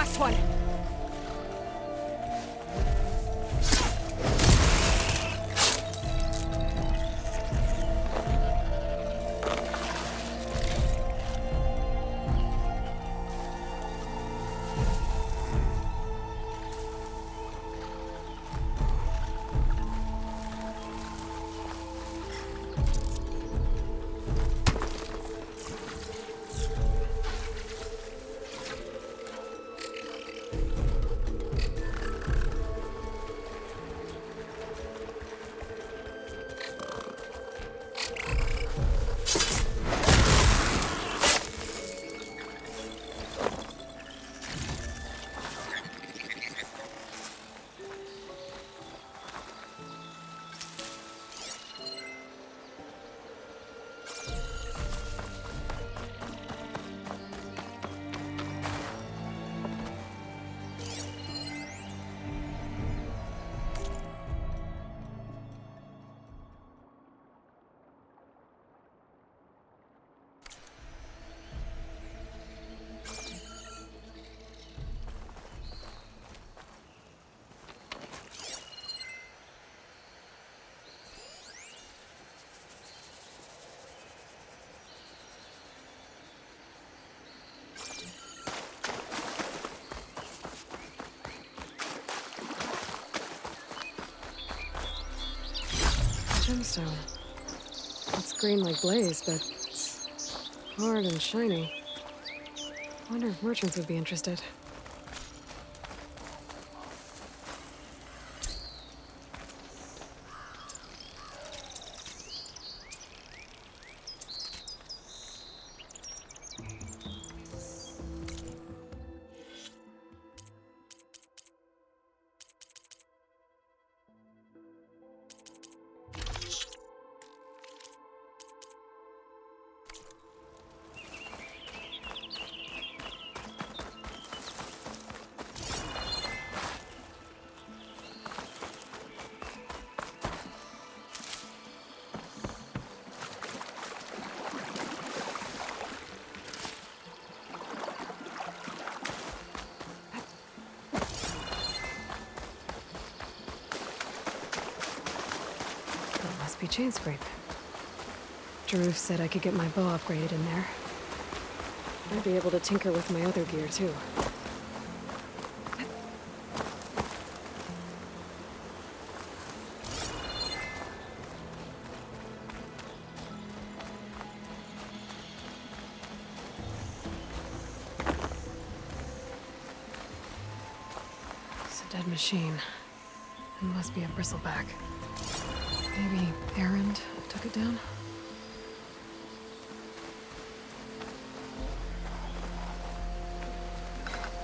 last one! Gemstone. It's green like blaze, but it's hard and shiny. I wonder if merchants would be interested. Be chain scrape. Jaruf said I could get my bow upgraded in there. I'd be able to tinker with my other gear, too. It's a dead machine. It must be a bristleback. Maybe Erend took it down?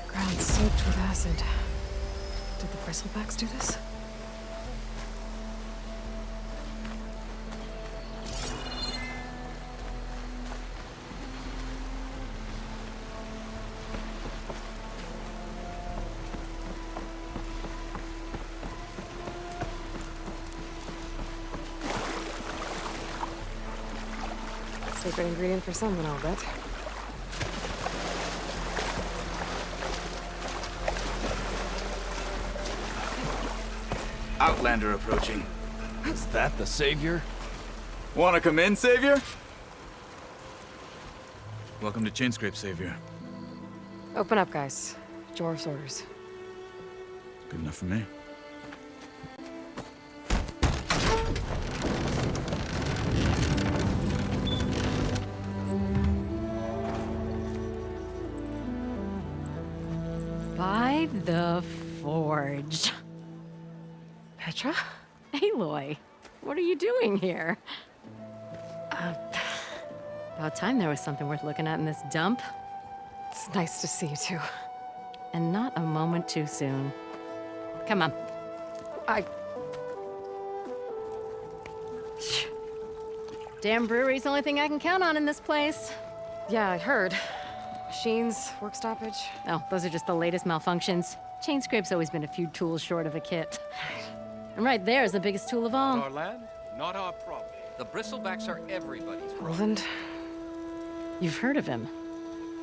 Ground's soaked with acid. Did the bristlebacks do this? Secret ingredient for something, I'll bet. Outlander approaching. Is that the savior? Wanna come in, Savior? Welcome to Chainscrape, Savior. Open up, guys. Jorv's orders. Good enough for me. By the forge. Petra? Aloy, what are you doing here? About time there was something worth looking at in this dump. It's nice to see you, too. And not a moment too soon. Come on. Damn brewery's the only thing I can count on in this place. Yeah, I heard. Machines, work stoppage. Oh, those are just the latest malfunctions. Chainscrape's always been a few tools short of a kit. And right there is the biggest tool of all. Our land, not our problem. The bristlebacks are everybody's problem. Roland? You've heard of him,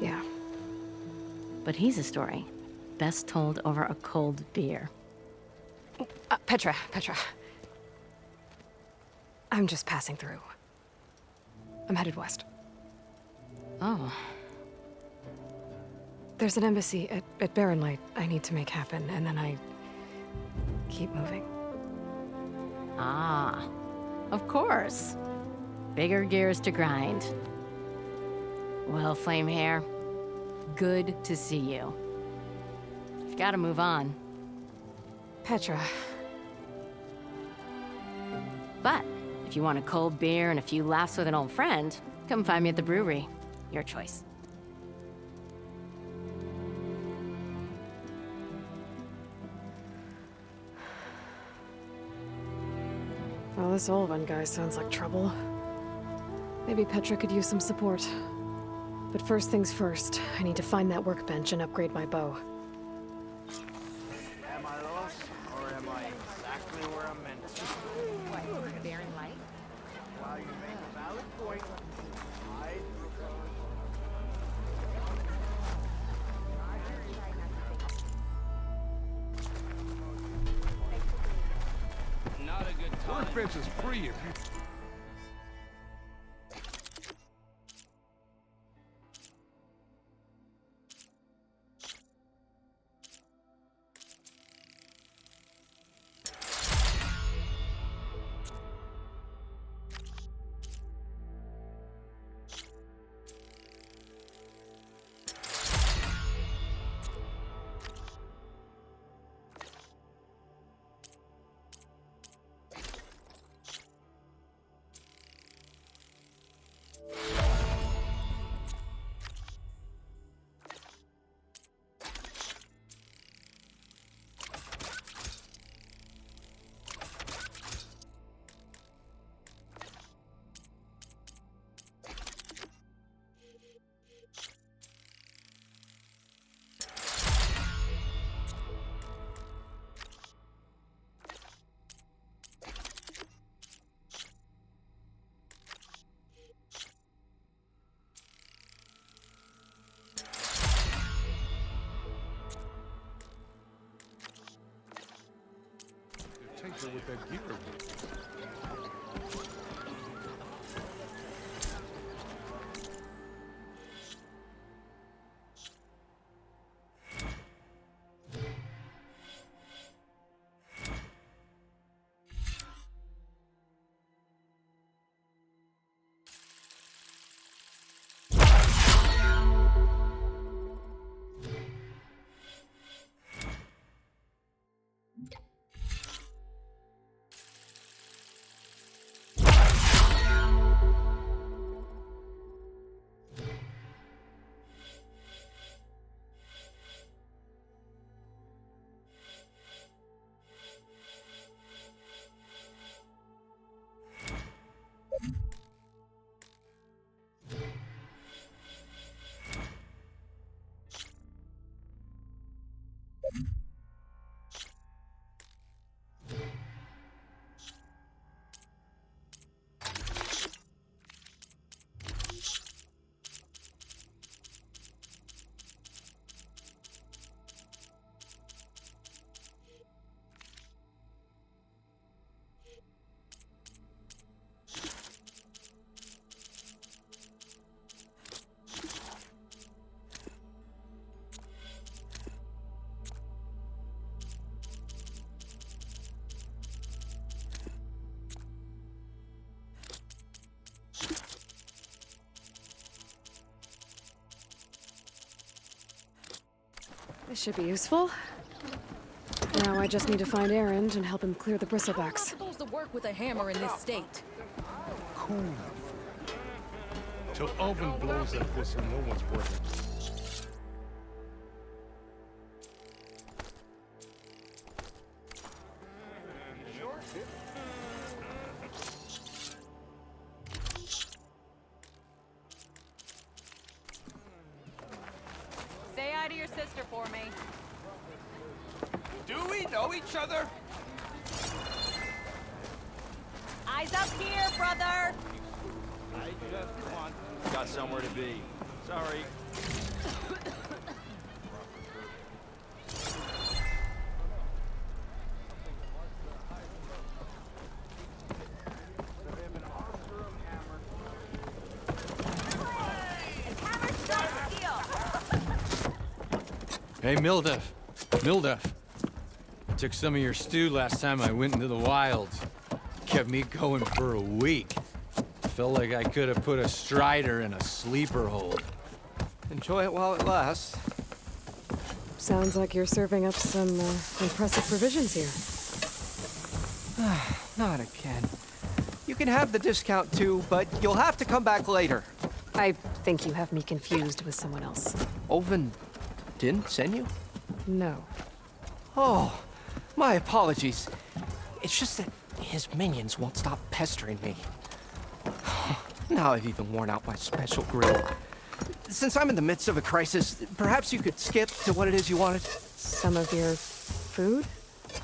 Yeah. but he's a story best told over a cold beer. Petra. I'm just passing through. I'm headed west. Oh. There's an embassy at Barren Light I need to make happen, and then I keep moving. Ah. Of course. Bigger gears to grind. Well, Flamehair, good to see you. You've got to move on. Petra. But if you want a cold beer and a few laughs with an old friend, come find me at the brewery. Your choice. Well, this Olvan guy sounds like trouble. Maybe Petra could use some support. But first things first, I need to find that workbench and upgrade my bow. Am I lost, or am I exactly where I'm meant to be? What, Barren Light? While you make a valid point, I Not a good time. Workbench is free if you... Tinker with that gear. This should be useful. Now I just need to find Erend and help him clear the bristlebacks. Supposed to work with a hammer in this state. Cool. Till oven blows at this and no one's working. Say hi to your sister for me. Do we know each other? Eyes up here, brother! I just want... Got somewhere to be. Sorry. Hey, Mildef. Mildef. Took some of your stew last time I went into the wilds. Kept me going for a week. Felt like I could have put a strider in a sleeper hold. Enjoy it while it lasts. Sounds like you're serving up some impressive provisions here. Not again. You can have the discount too, but you'll have to come back later. I think you have me confused with someone else. Olvin didn't send you? No. Oh, my apologies. It's just that his minions won't stop pestering me. Now I've even worn out my special grill. Since I'm in the midst of a crisis, perhaps you could skip to what it is you wanted? Some of your food?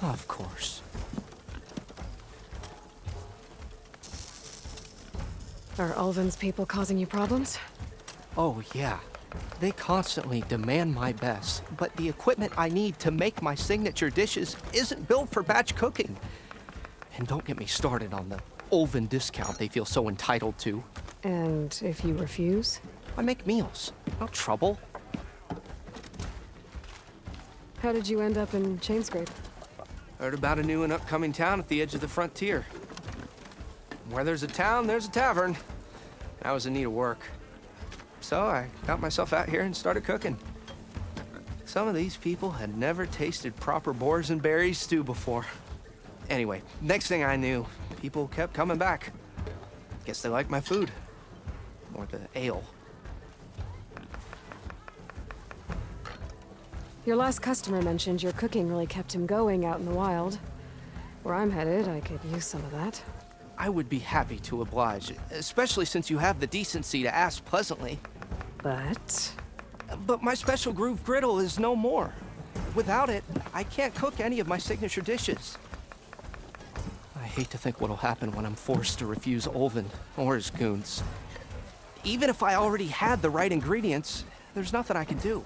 Of course. Are Ulvin's people causing you problems? Oh, yeah. They constantly demand my best, but the equipment I need to make my signature dishes isn't built for batch cooking. And don't get me started on the Ulvin discount they feel so entitled to. And if you refuse? I make meals. No trouble. How did you end up in Chainscrape? Heard about a new and upcoming town at the edge of the frontier. Where there's a town, there's a tavern. I was in need of work. So I got myself out here and started cooking. Some of these people had never tasted proper boars and berries stew before. Anyway, next thing I knew, people kept coming back. Guess they liked my food. Or the ale. Your last customer mentioned your cooking really kept him going out in the wild. Where I'm headed, I could use some of that. I would be happy to oblige, especially since you have the decency to ask pleasantly. But my special groove griddle is no more. Without it, I can't cook any of my signature dishes. I hate to think what'll happen when I'm forced to refuse Ulvin or his goons. Even if I already had the right ingredients, there's nothing I can do.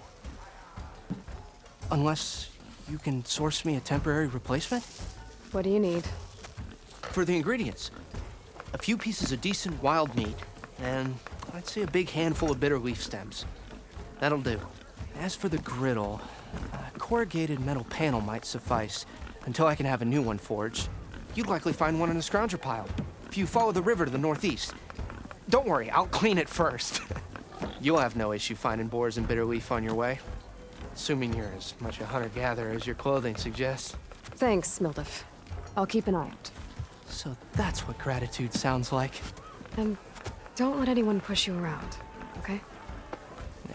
Unless you can source me a temporary replacement? What do you need? For the ingredients, a few pieces of decent wild meat, and I'd say a big handful of bitter leaf stems. That'll do. As for the griddle, a corrugated metal panel might suffice until I can have a new one forged. You'd likely find one in a scrounger pile if you follow the river to the northeast. Don't worry, I'll clean it first. You'll have no issue finding boars and bitter leaf on your way. Assuming you're as much a hunter-gatherer as your clothing suggests. Thanks, Mildef. I'll keep an eye out. So that's what gratitude sounds like. And don't let anyone push you around, okay?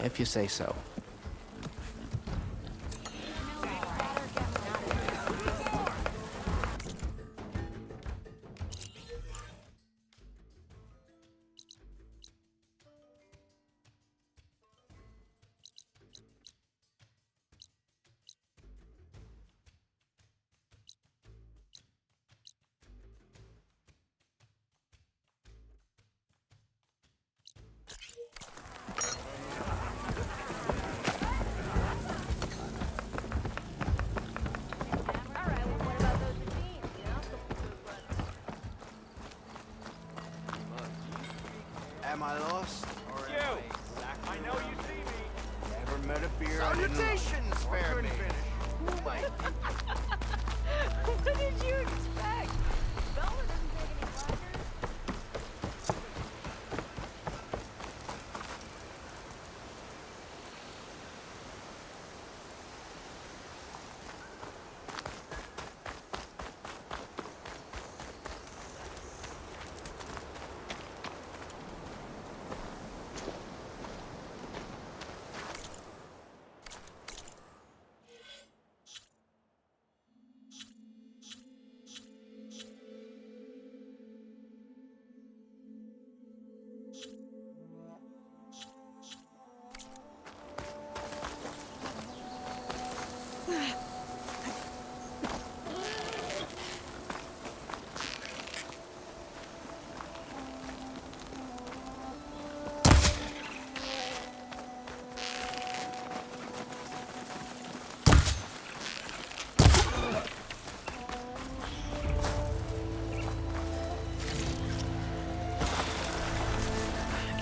If you say so. Am I lost? Or you! I know you see me. Never met a beer I didn't... Salutations, spare me. Who am I? What did you expect? Bella doesn't take any pleasure.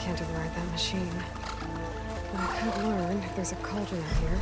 Can't override that machine. But I could learn if there's a cauldron out here.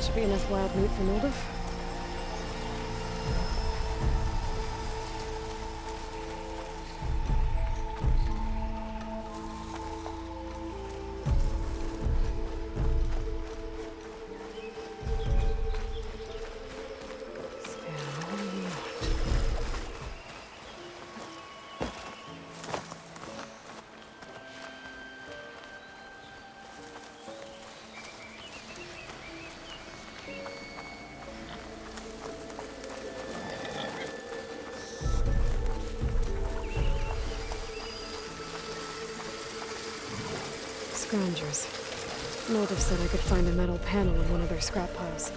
Should be enough wild meat for Moldov. Scroungers. Moldov said I could find a metal panel in one of their scrap piles.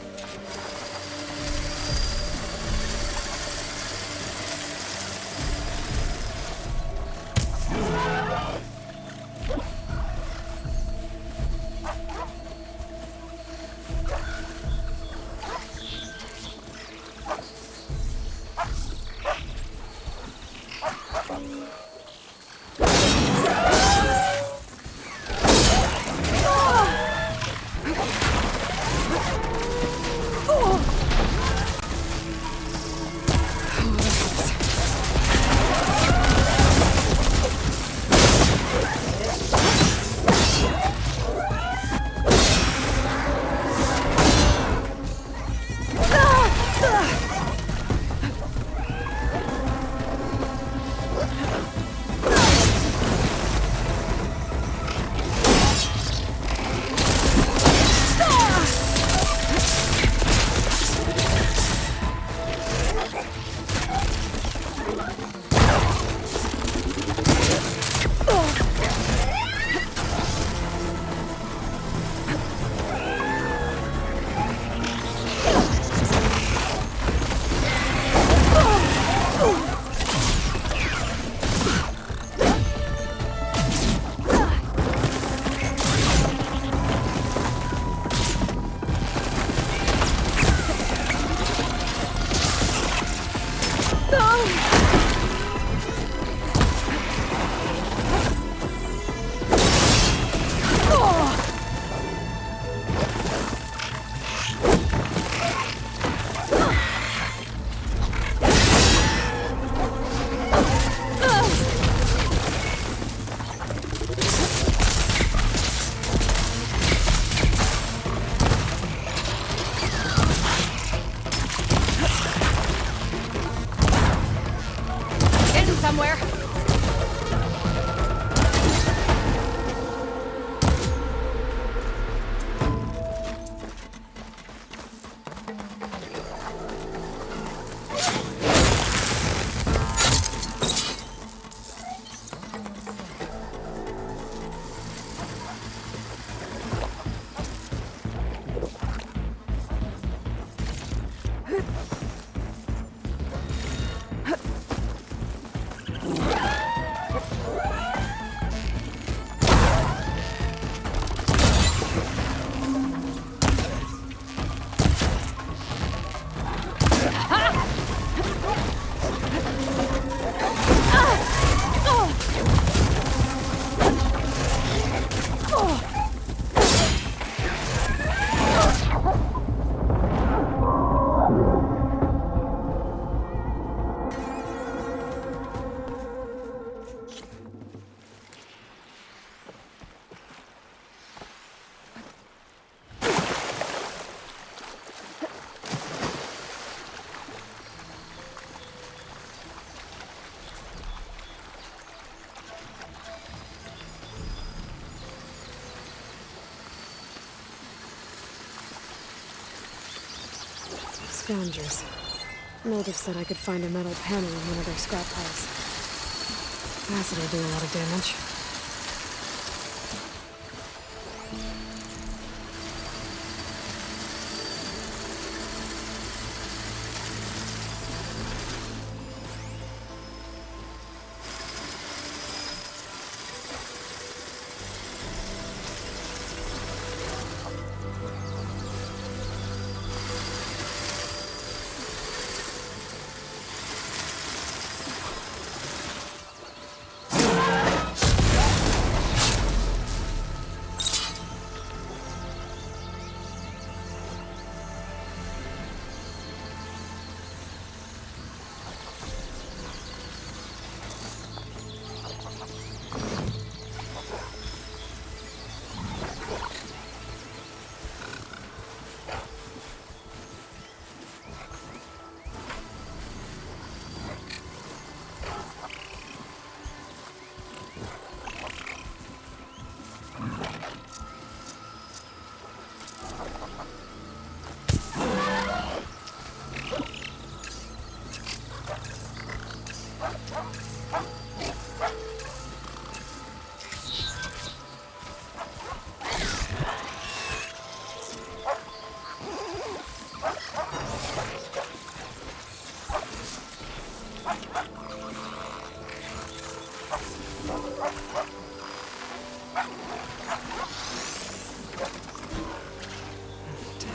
Somewhere. Scroungers. Moldov said I could find a metal panel in one of their scrap piles. Acid will do a lot of damage.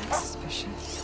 That's suspicious.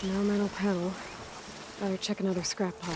No metal panel. Better check another scrap pile.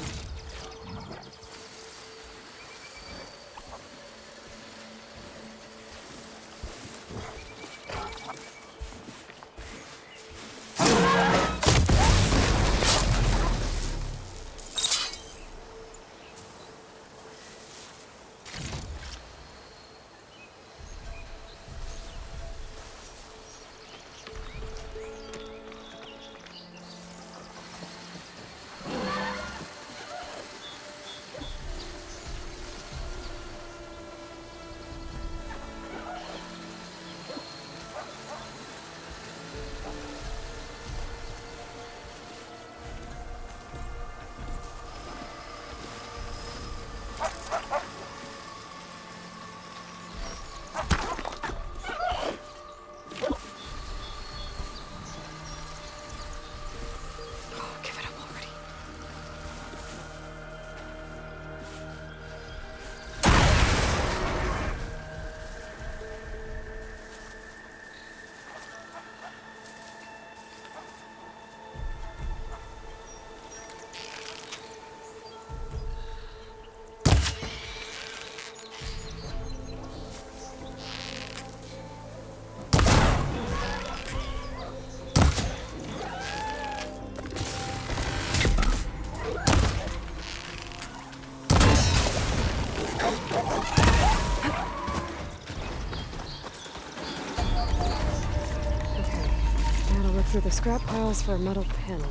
Through the scrap piles for a metal panel.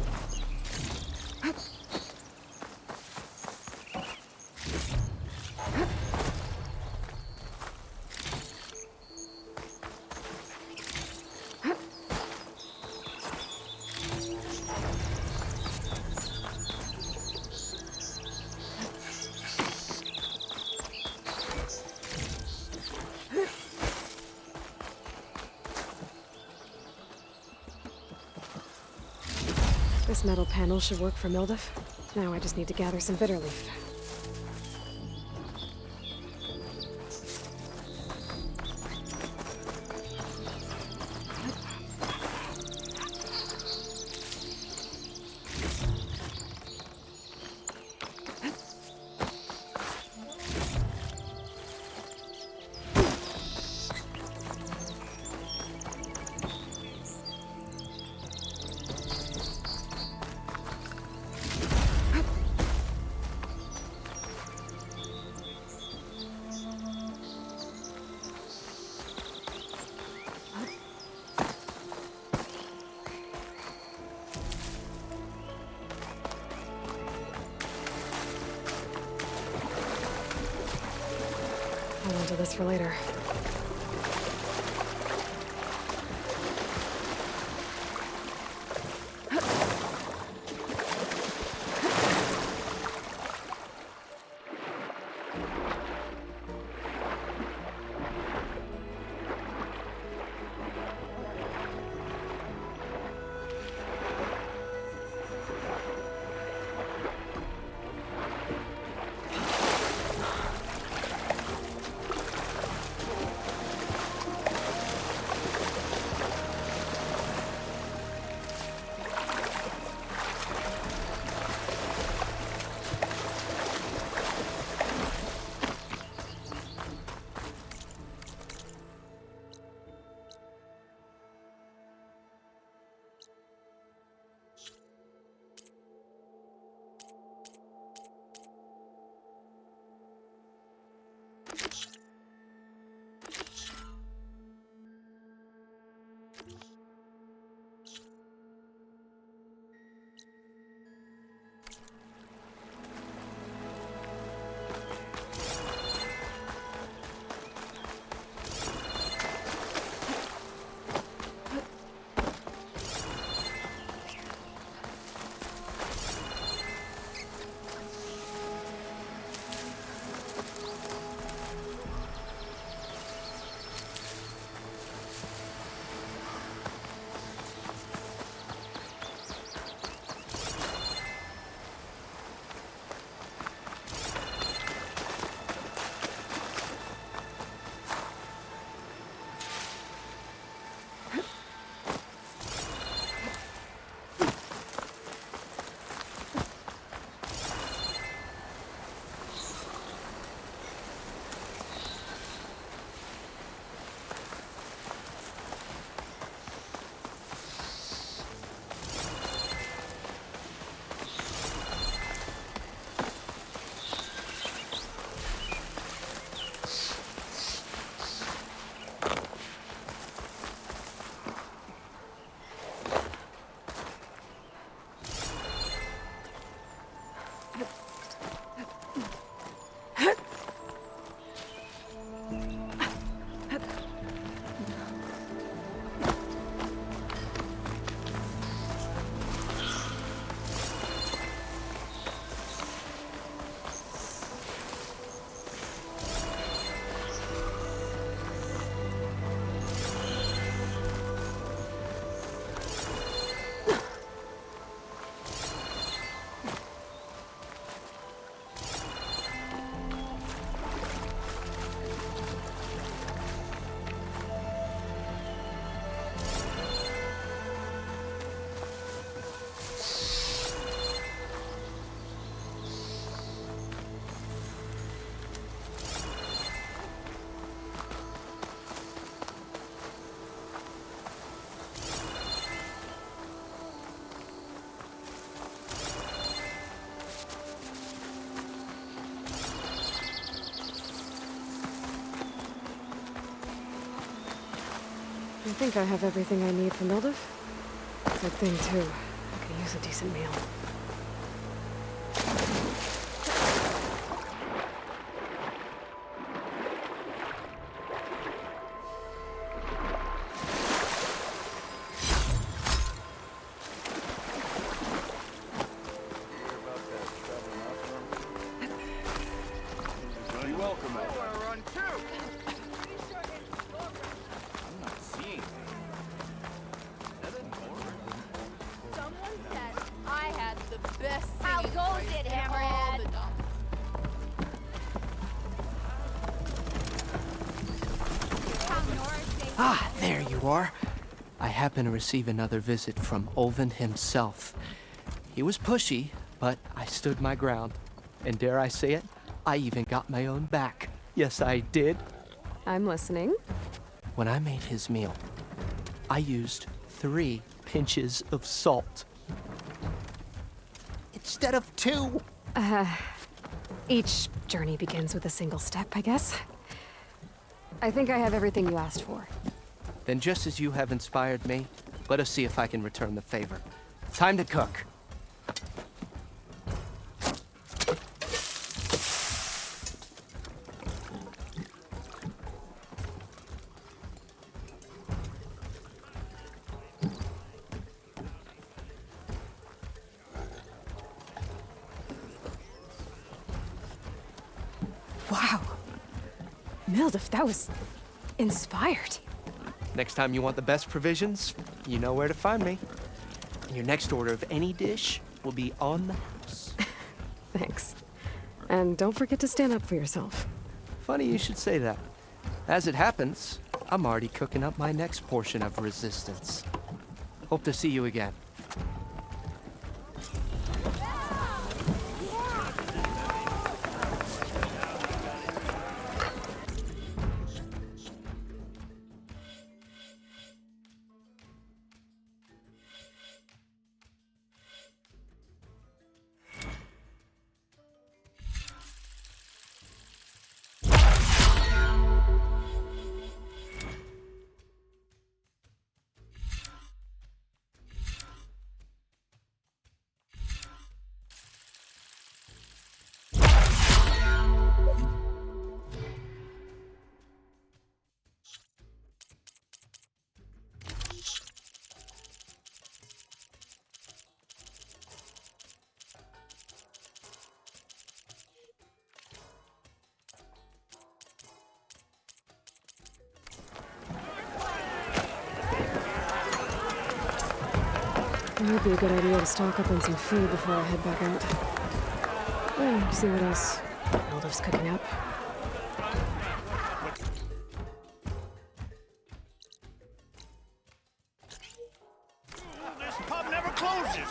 This metal panel should work for Mildef. Now I just need to gather some bitter leaf. Hold on to this for later. think I have everything I need for Mildev. Good thing, too. I could use a decent meal. You're welcome. I want to run too. I'm not seeing it. Someone said I had the best singing. How goes it, Hammerhead? Ah, there you are. I happen to receive another visit from Olvin himself. He was pushy, but I stood my ground. And dare I say it, I even got my own back. Yes, I did. I'm listening. When I made his meal, I used 3 pinches of salt. Instead of 2. Each journey begins with a single step, I guess. I think I have everything you asked for. Then just as you have inspired me, let us see if I can return the favor. Time to cook. Wow. Mildev, that was inspired. Next time you want the best provisions, you know where to find me. And your next order of any dish will be on the house. Thanks. And don't forget to stand up for yourself. Funny you should say that. As it happens, I'm already cooking up my next portion of resistance. Hope to see you again. It would be a good idea to stock up on some food before I head back out. And see what else Mildev's cooking up. This pub never closes.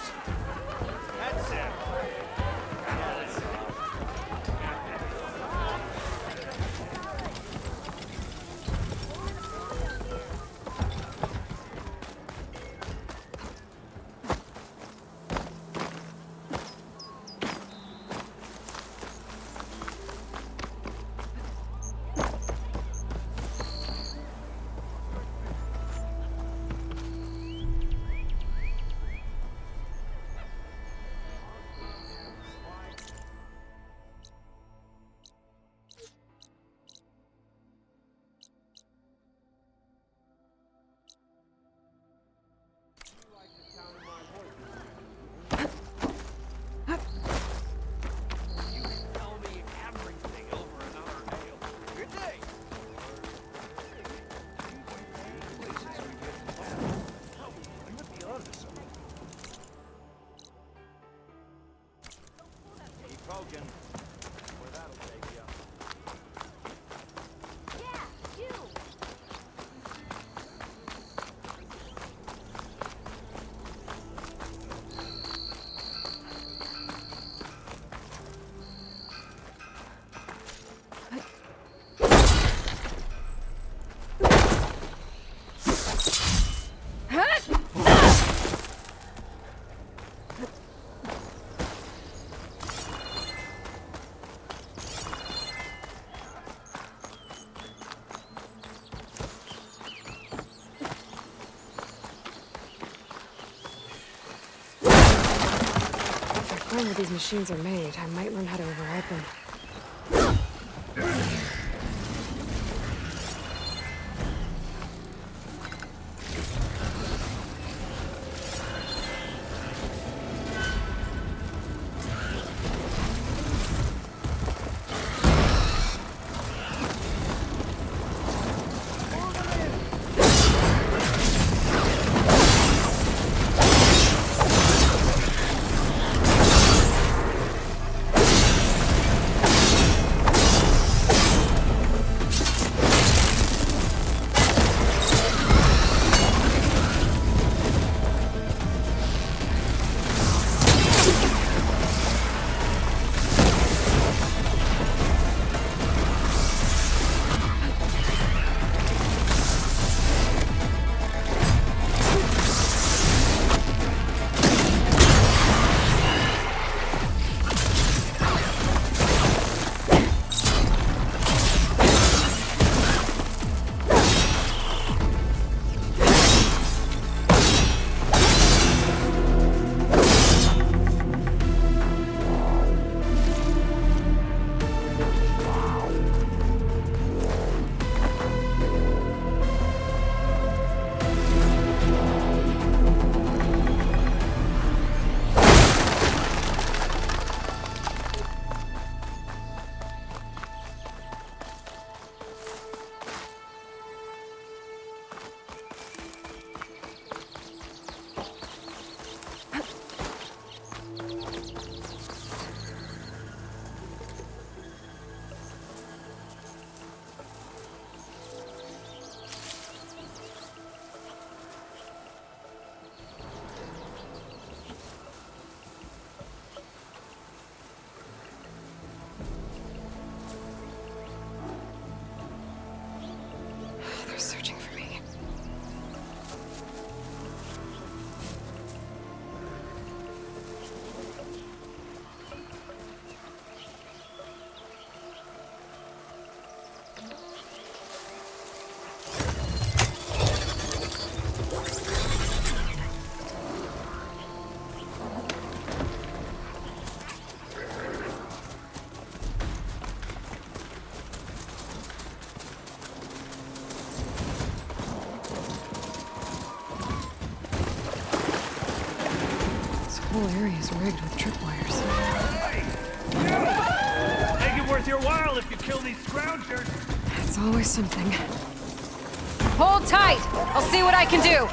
That's it. Learn where these machines are made, I might learn how to override them. They're searching for me. The whole area is rigged with tripwires. Make it worth your while if you kill these scroungers. It's always something. Hold tight! I'll see what I can do!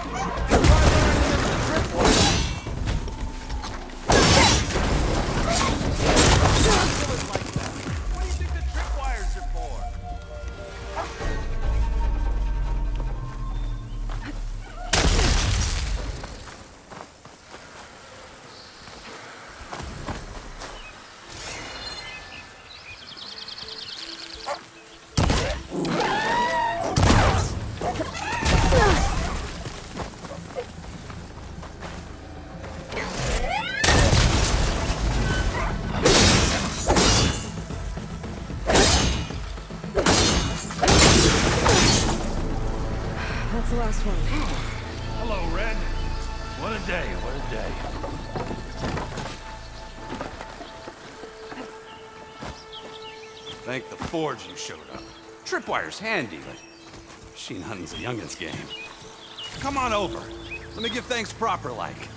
What do you think the tripwires are for? That's the last one. Hello, Red. What a day, what a day. Thank the Forge you showed up. Tripwire's handy, but machine hunting's a youngin's game. Come on over. Let me give thanks proper like.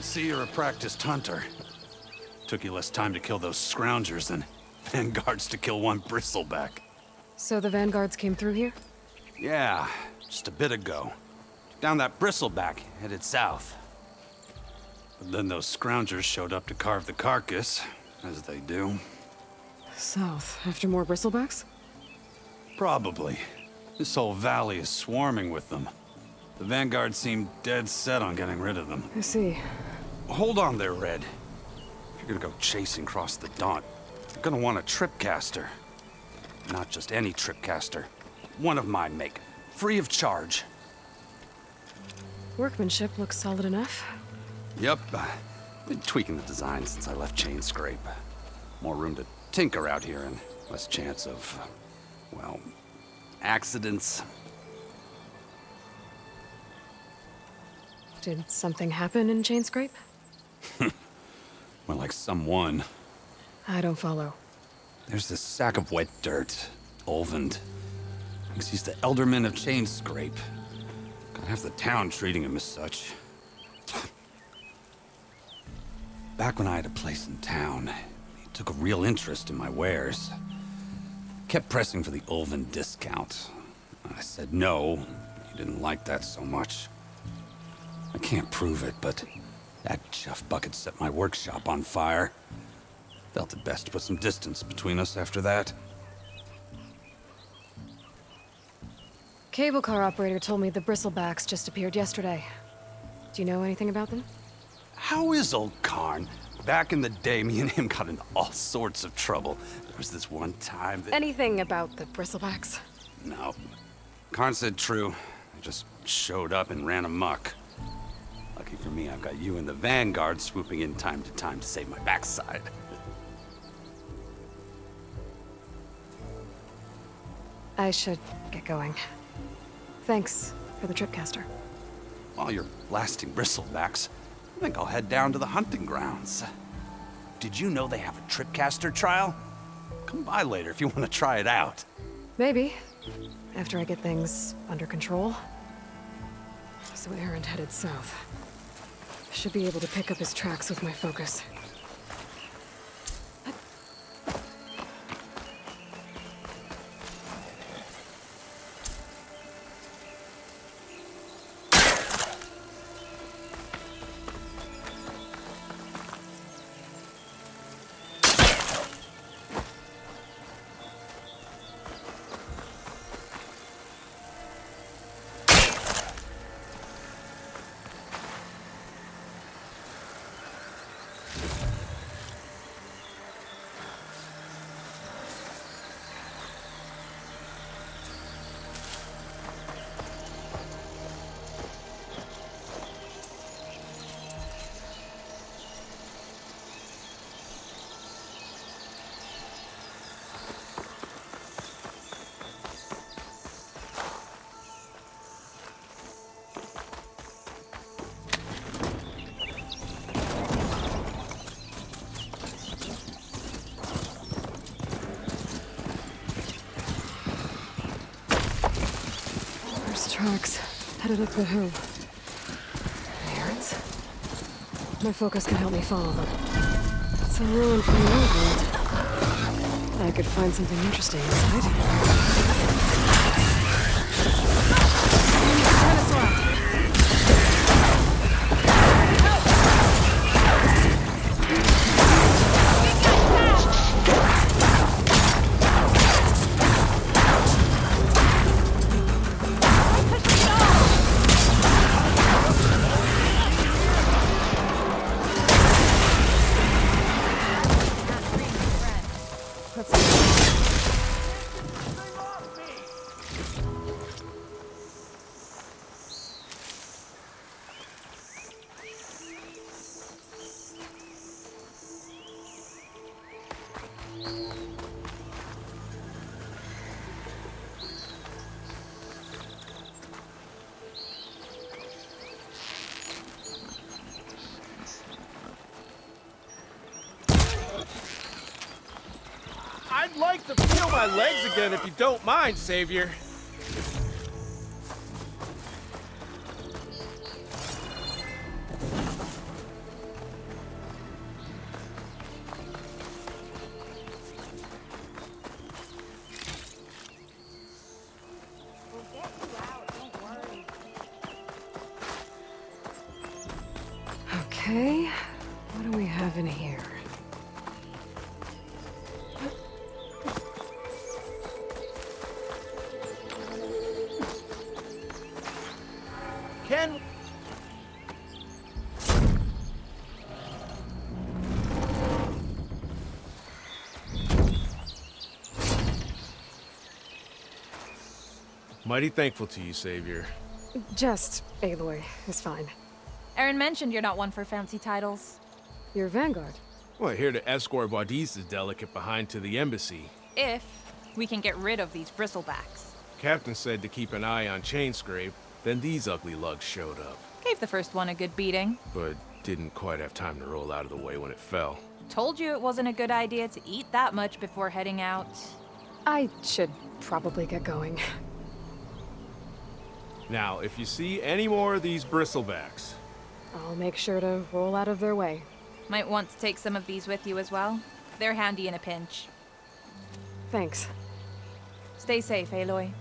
See, you're a practiced hunter. Took you less time to kill those scroungers than vanguards to kill one bristleback. So the vanguards came through here? Yeah, just a bit ago. Down that bristleback, headed south. But then those scroungers showed up to carve the carcass, as they do. South, after more bristlebacks? Probably. This whole valley is swarming with them. The vanguard seemed dead set on getting rid of them. I see. Hold on there, Red. If you're gonna go chasing across the Daunt, you're gonna want a tripcaster. Not just any tripcaster. One of my make. Free of charge. Workmanship looks solid enough. Yep. Been tweaking the design since I left Chain Scrape. More room to tinker out here and less chance of, well, accidents. Did something happen in Chain Scrape? More like someone. I don't follow. There's this sack of wet dirt, Olvend. Thinks he's the alderman of Chain Scrape. Got half the town treating him as such. Back when I had a place in town, he took a real interest in my wares. Kept pressing for the Olvend discount. I said no. He didn't like that so much. I can't prove it, but that chuff bucket set my workshop on fire. Felt it best to put some distance between us after that. Cable car operator told me the bristlebacks just appeared yesterday. Do you know anything about them? How is old Karn? Back in the day, me and him got into all sorts of trouble. There was this one time that... Anything about the bristlebacks? No. Karn said true. I just showed up and ran amok. Lucky for me, I've got you and the Vanguard swooping in time to save my backside. I should get going. Thanks for the tripcaster. While you're blasting bristlebacks, I think I'll head down to the hunting grounds. Did you know they have a tripcaster trial? Come by later if you want to try it out. Maybe. After I get things under control. So Aaron headed south. I should be able to pick up his tracks with my focus. Tracks headed up the hill. Errands? My focus can help me follow them. It's a ruin from the old world. I could find something interesting inside. I'd like to feel my legs again if you don't mind, Savior. Okay, what do we have in here? Ken? Mighty thankful to you, Savior. Just Aloy is fine. Aaron mentioned you're not one for fancy titles. You're Vanguard. Well, here to escort Wadis's delegate behind to the embassy. If we can get rid of these bristlebacks. Captain said to keep an eye on Chain Scrape. Then these ugly lugs showed up, Gave the first one a good beating. but didn't quite have time to roll out of the way when it fell. Told you it wasn't a good idea to eat that much before heading out. I should probably get going. Now, if you see any more of these bristlebacks, I'll make sure to roll out of their way. Might want to take some of these with you as well. They're handy in a pinch. Thanks. Stay safe, Aloy.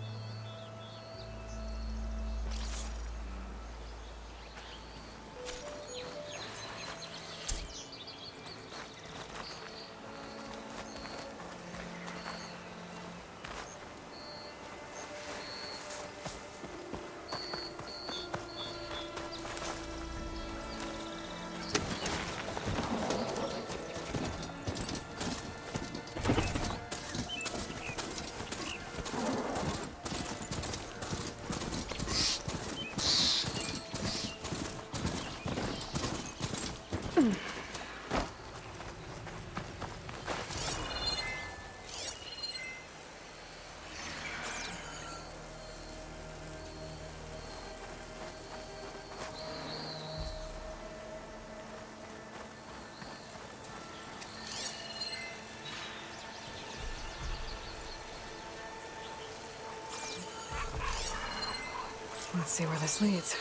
Let's see where this leads.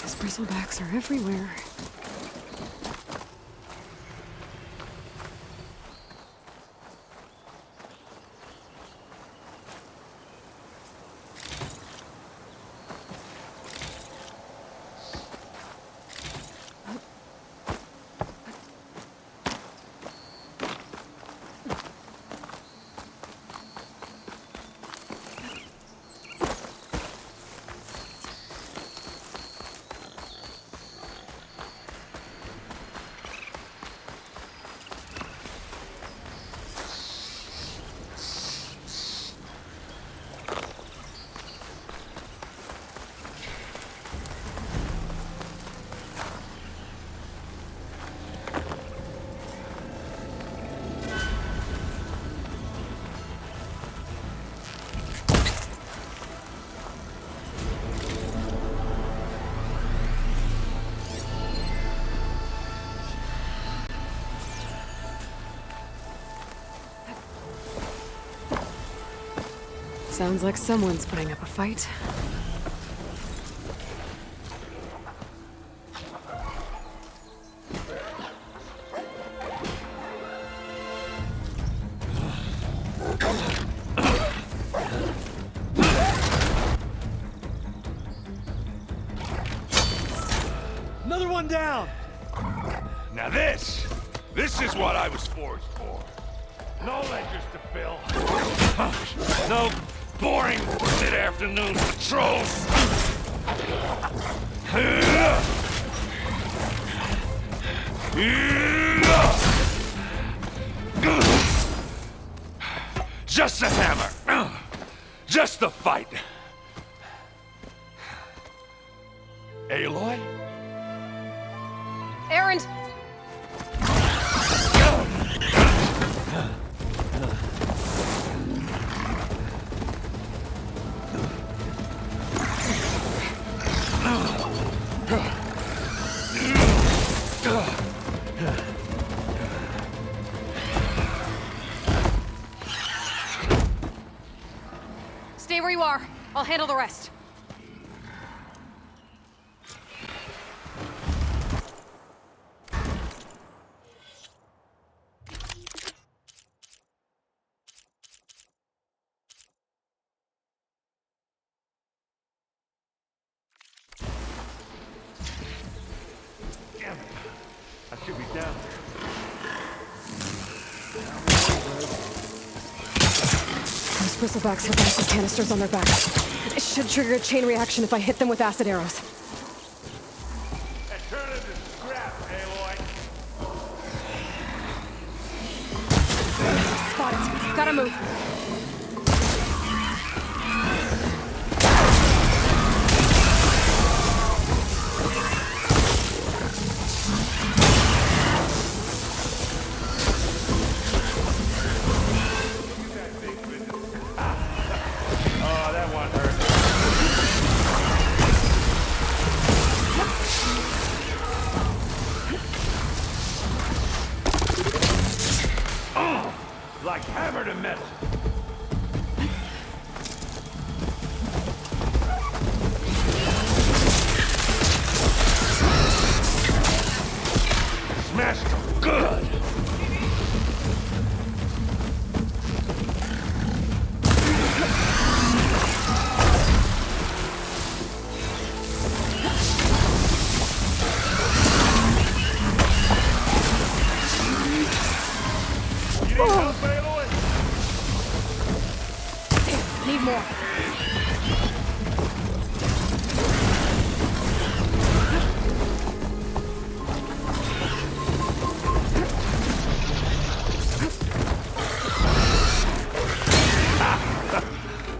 These bristlebacks are everywhere. Sounds like someone's putting up a fight. Another one down! Now this is what I was forged for. No ledgers to fill. No boring mid-afternoon patrols. Just a hammer. Just the fight. Aloy? Errand! Stay where you are. I'll handle the rest. Damn it. I should be down there. Those bristlebacks have acid canisters on their backs. It should trigger a chain reaction if I hit them with acid arrows. And turn into scrap, Aloy. Gotta move. Oh, that one hurt. Oh, like hammer to metal. Smashed him good. Need more.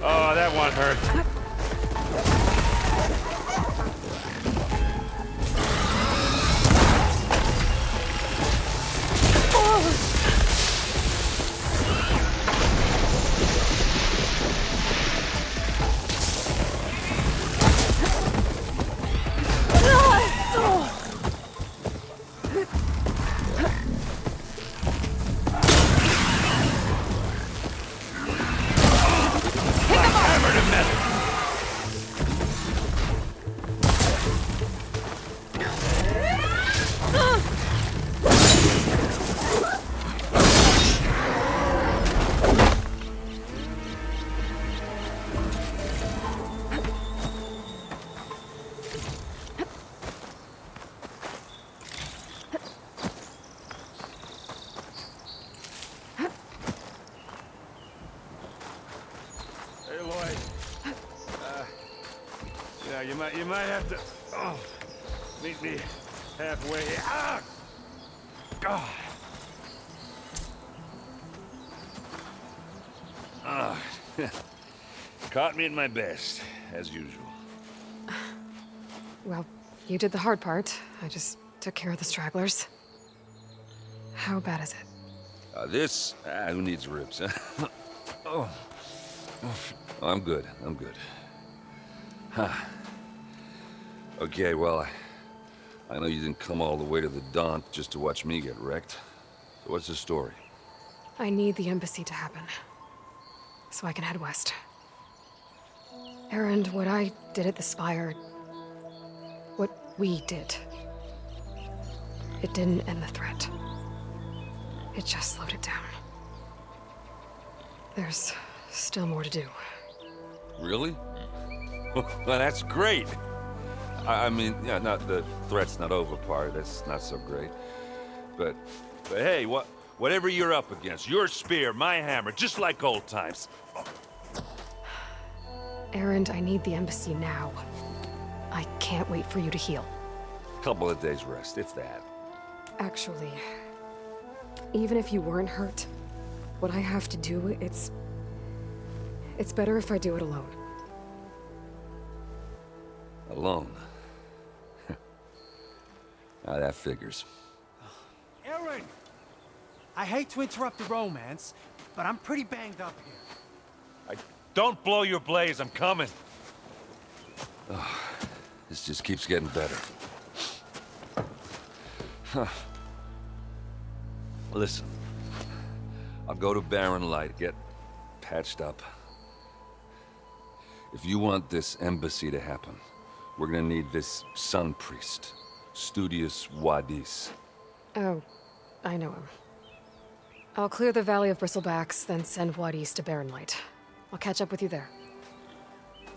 Oh, that one hurt. You might have to meet me halfway. Ah! God. Caught me at my best, as usual. Well, you did the hard part. I just took care of the stragglers. How bad is it? Who needs ribs, huh? Oh. I'm good. Huh. Okay, well, I know you didn't come all the way to the Daunt just to watch me get wrecked. So what's the story? I need the embassy to happen, so I can head west. Erend, what I did at the Spire, what we did, it didn't end the threat. It just slowed it down. There's still more to do. Really? Well, that's great. I mean, yeah, not the threat's not over part. That's not so great. But hey, whatever you're up against, your spear, my hammer, just like old times. Erend, I need the embassy now. I can't wait for you to heal. Couple of days rest, if that. Actually, even if you weren't hurt, what I have to do, it's better if I do it alone. Alone? Now that figures. Aaron! I hate to interrupt the romance, but I'm pretty banged up here. Don't blow your blaze, I'm coming. Oh, this just keeps getting better. Huh. Listen, I'll go to Barren Light, get patched up. If you want this embassy to happen, we're gonna need this sun priest, Studius Wadis. Oh, I know him. I'll clear the Valley of Bristlebacks, then send Wadis to Barren Light. I'll catch up with you there.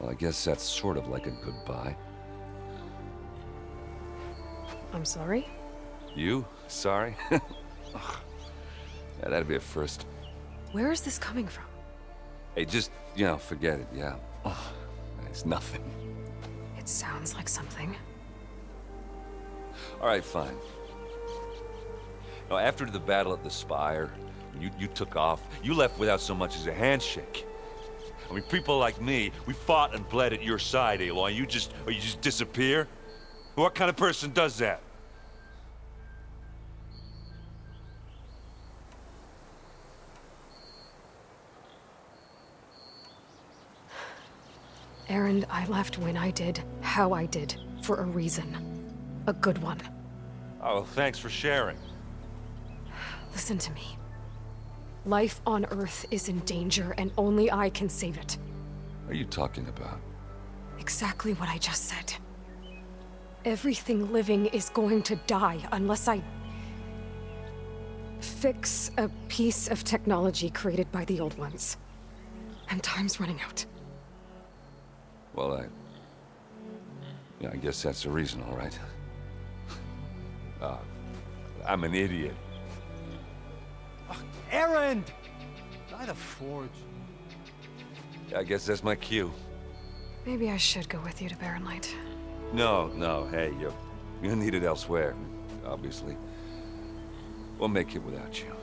Well, I guess that's sort of like a goodbye. I'm sorry? You? Sorry? Yeah, that'd be a first. Where is this coming from? Hey, just, forget it, yeah. Oh, it's nothing. It sounds like something. All right, fine. Now, after the battle at the Spire, You took off. You left without so much as a handshake. I mean, people like me, we fought and bled at your side, Aloy, and you just disappear? What kind of person does that? Aaron, I left when I did, how I did, for a reason. A good one. Oh, well, thanks for sharing. Listen to me. Life on Earth is in danger, and only I can save it. What are you talking about? Exactly what I just said. Everything living is going to die unless I fix a piece of technology created by the old ones. And time's running out. Well, I guess that's the reason, all right. I'm an idiot. Aaron! By the forge. I guess that's my cue. Maybe I should go with you to Barren Light. No, hey, you're needed elsewhere, obviously. We'll make it without you.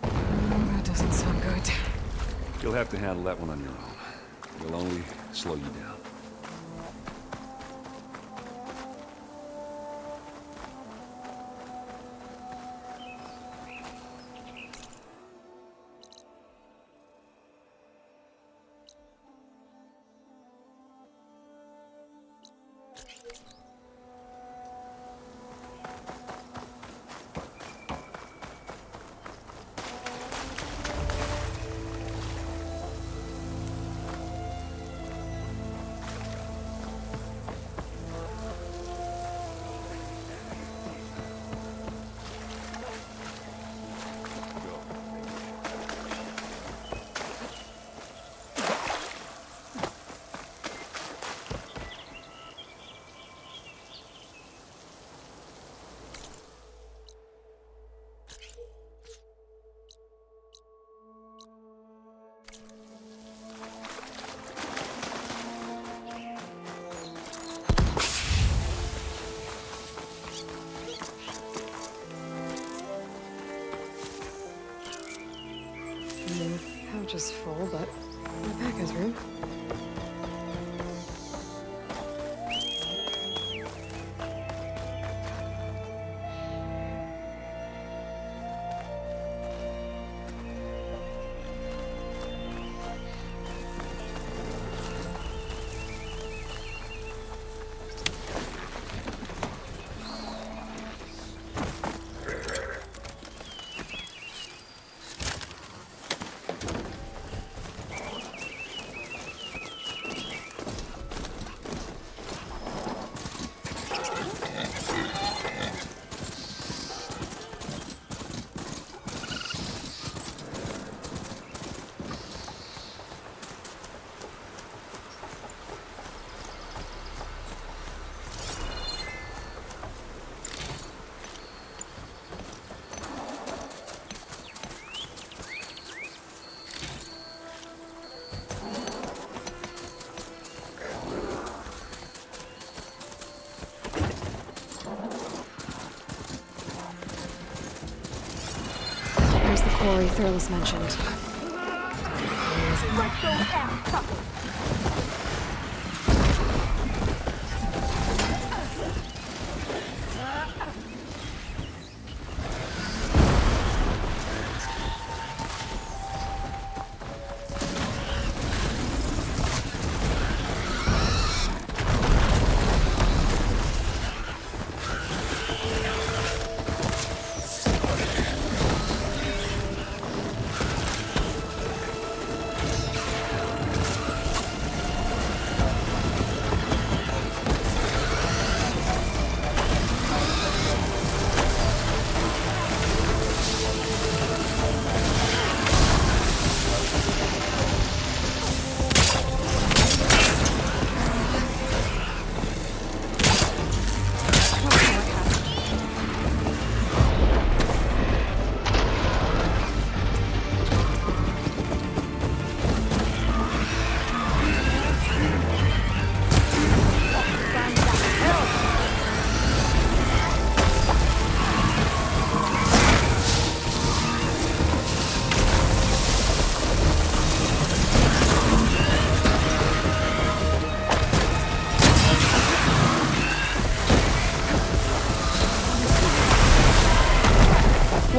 That doesn't sound good. You'll have to handle that one on your own. It'll only slow you down. Couch is full, but the back has room. There's the quarry Thurles mentioned. Let go out.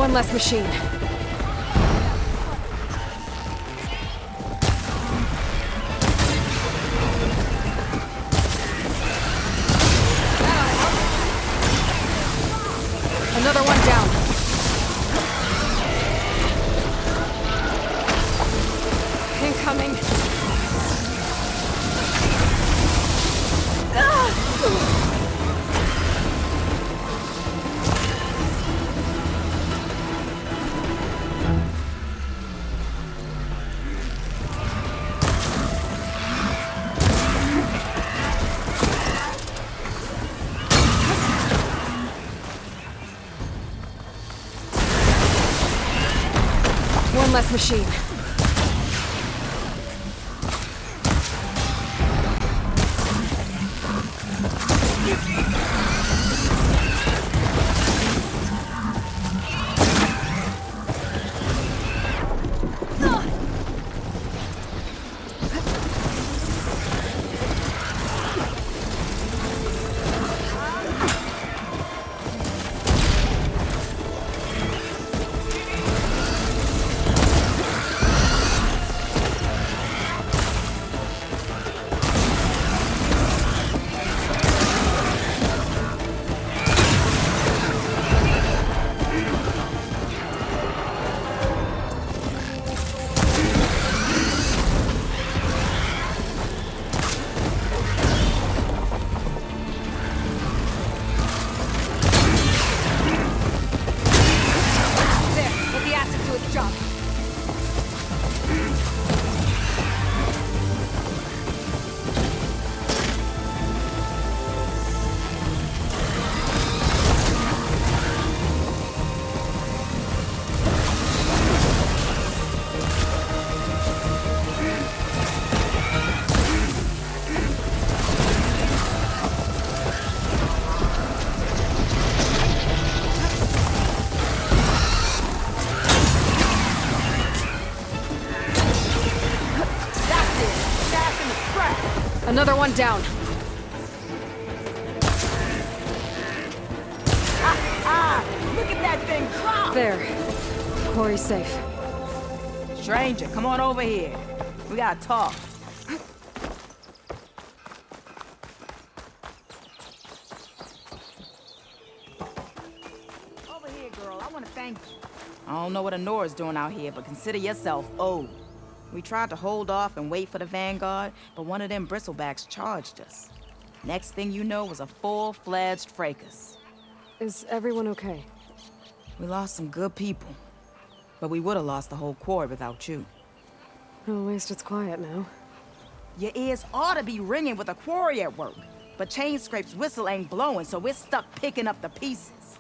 One less machine. Another one down. Incoming. One less machine. Another one down. Look at that thing drop! There. Quarry's safe. Stranger, come on over here. We gotta talk. Over here, girl. I want to thank you. I don't know what Honora's doing out here, but consider yourself owed. We tried to hold off and wait for the Vanguard, but one of them bristlebacks charged us. Next thing you know was a full-fledged fracas. Is everyone okay? We lost some good people, but we would have lost the whole quarry without you. Well, at least it's quiet now. Your ears ought to be ringing with a quarry at work, but Chain Scrape's whistle ain't blowing, so we're stuck picking up the pieces.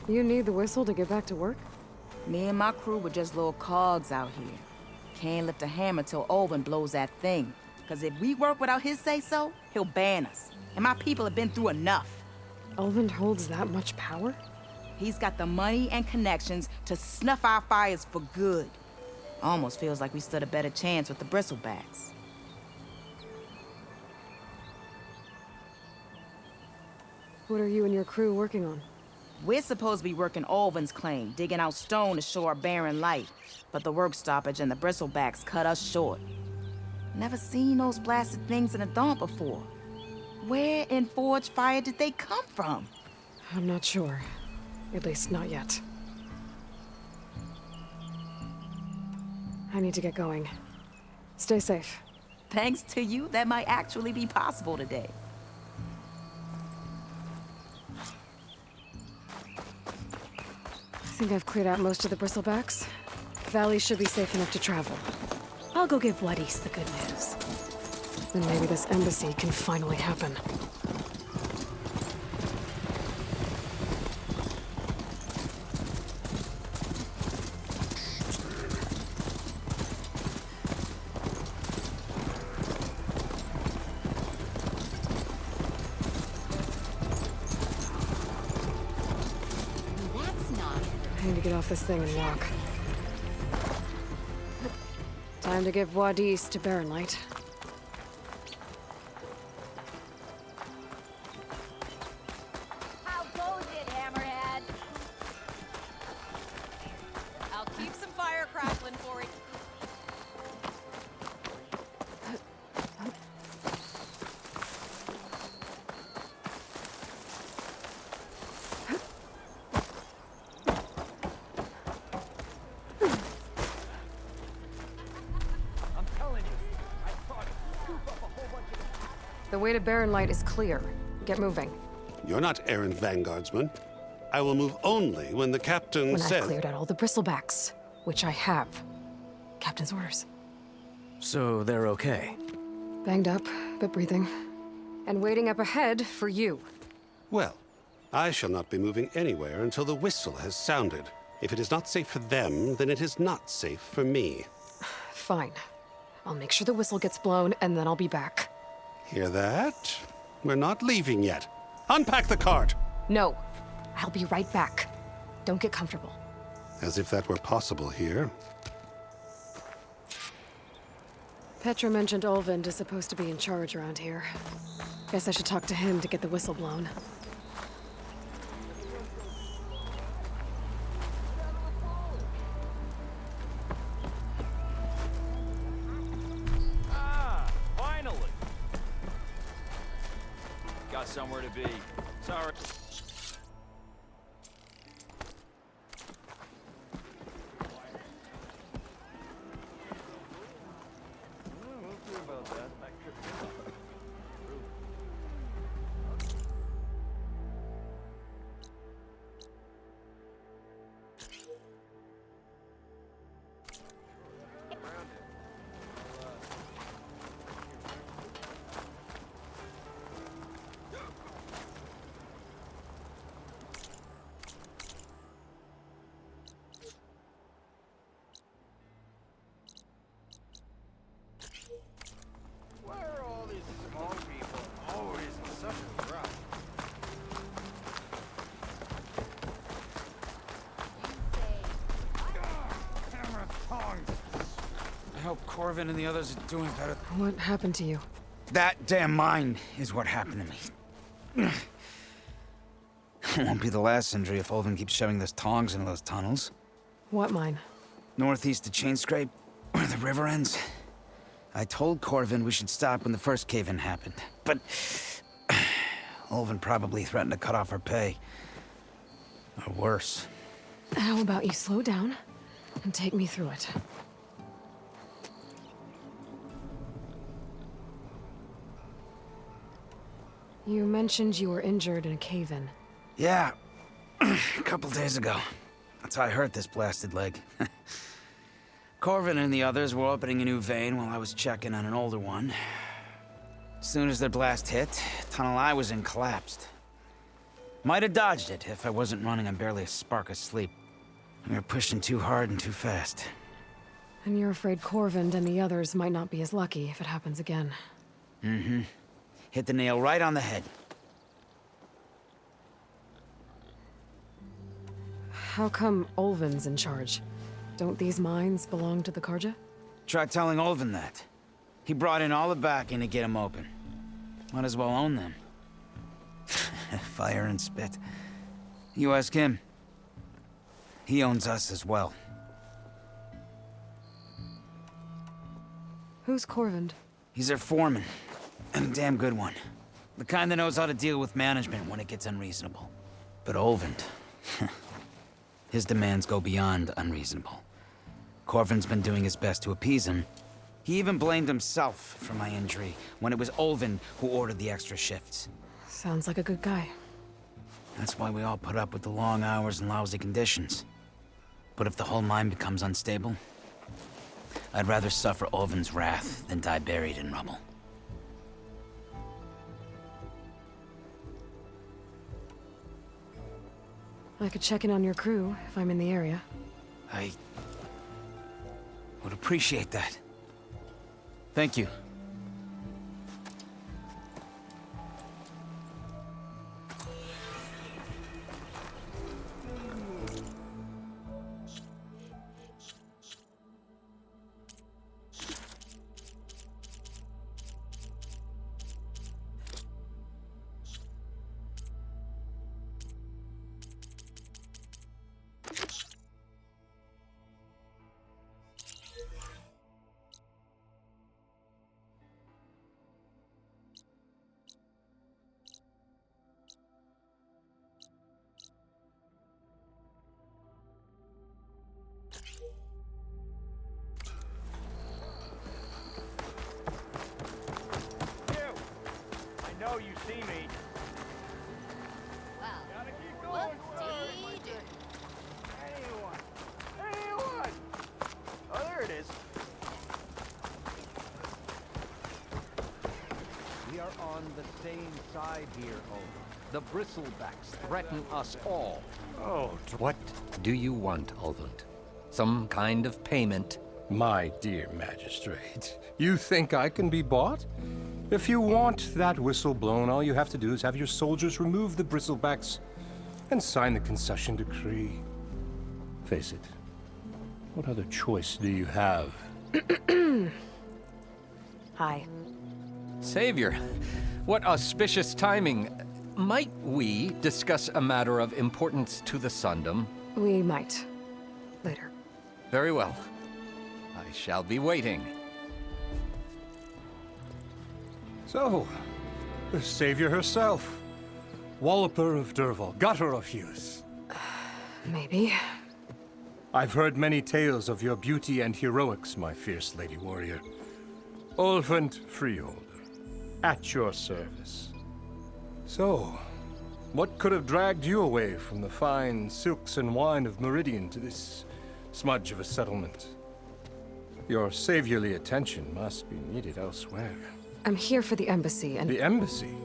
You need the whistle to get back to work? Me and my crew were just little cogs out here. Can't lift a hammer till Olvin blows that thing. Cause if we work without his say-so, he'll ban us. And my people have been through enough. Olvin holds that much power? He's got the money and connections to snuff our fires for good. Almost feels like we stood a better chance with the bristlebacks. What are you and your crew working on? We're supposed to be working Olvin's claim, digging out stone to show our barren light. But the work stoppage and the bristlebacks cut us short. Never seen those blasted things in a dump before. Where in Forge Fire did they come from? I'm not sure. At least not yet. I need to get going. Stay safe. Thanks to you, that might actually be possible today. I think I've cleared out most of the bristlebacks. Valley should be safe enough to travel. I'll go give Wadis the good news. Then maybe this embassy can finally happen. I need to get off this thing and walk. Time to give Wadis to Barren Light. way to Barren Light is clear. Get moving. You're not errand vanguardsman. I will move only when the captain When says... I've cleared out all the bristlebacks, which I have. Captain's orders. So they're okay? Banged up, but breathing. And waiting up ahead for you. Well, I shall not be moving anywhere until the whistle has sounded. If it is not safe for them, then it is not safe for me. Fine. I'll make sure the whistle gets blown, and then I'll be back. Hear that? We're not leaving yet. Unpack the cart! No. I'll be right back. Don't get comfortable. As if that were possible here. Petra mentioned Olvind is supposed to be in charge around here. Guess I should talk to him to get the whistle blown. Finally! Got somewhere to be. Sorry. Why are all these small people always in such a rush? Camera tongs! I hope Corvin and the others are doing better. What happened to you? That damn mine is what happened to me. It won't be the last injury if Olvin keeps shoving those tongs into those tunnels. What mine? Northeast of Chainscrape, where the river ends. I told Corvin we should stop when the first cave-in happened, but Olvin probably threatened to cut off our pay. Or worse. How about you slow down and take me through it? You mentioned you were injured in a cave-in. Yeah, a couple days ago. That's how I hurt this blasted leg. Corvin and the others were opening a new vein while I was checking on an older one. As soon as their blast hit, the tunnel I was in collapsed. Might have dodged it if I wasn't running on barely a spark of sleep. We were pushing too hard and too fast. And you're afraid Corvind and the others might not be as lucky if it happens again. Mm-hmm. Hit the nail right on the head. How come Olvin's in charge? Don't these mines belong to the Karja? Try telling Olvin that. He brought in all the backing to get them open. Might as well own them. Fire and spit. You ask him. He owns us as well. Who's Corvind? He's their foreman. And a damn good one. The kind that knows how to deal with management when it gets unreasonable. But Olvind... his demands go beyond unreasonable. Corvin's been doing his best to appease him. He even blamed himself for my injury, when it was Olvin who ordered the extra shifts. Sounds like a good guy. That's why we all put up with the long hours and lousy conditions. But if the whole mine becomes unstable, I'd rather suffer Olvin's wrath than die buried in rubble. I could check in on your crew if I'm in the area. I would appreciate that. Thank you. know you see me. Well, Anyone? Oh, there it is. We are on the same side here, Owen. The bristlebacks threaten us all. Oh, What do you want, Ulvund? Some kind of payment? My dear magistrate, you think I can be bought? If you want that whistle blown, all you have to do is have your soldiers remove the bristlebacks and sign the concession decree. Face it, what other choice do you have? Hi. Savior, what auspicious timing. Might we discuss a matter of importance to the Sundom? We might. Later. Very well. I shall be waiting. So, the savior herself. Walloper of Derval, gutter of youth. Maybe. I've heard many tales of your beauty and heroics, my fierce lady warrior. Ulvund Freeholder, at your service. So, what could have dragged you away from the fine silks and wine of Meridian to this smudge of a settlement? Your saviorly attention must be needed elsewhere. I'm here for the embassy and... The embassy?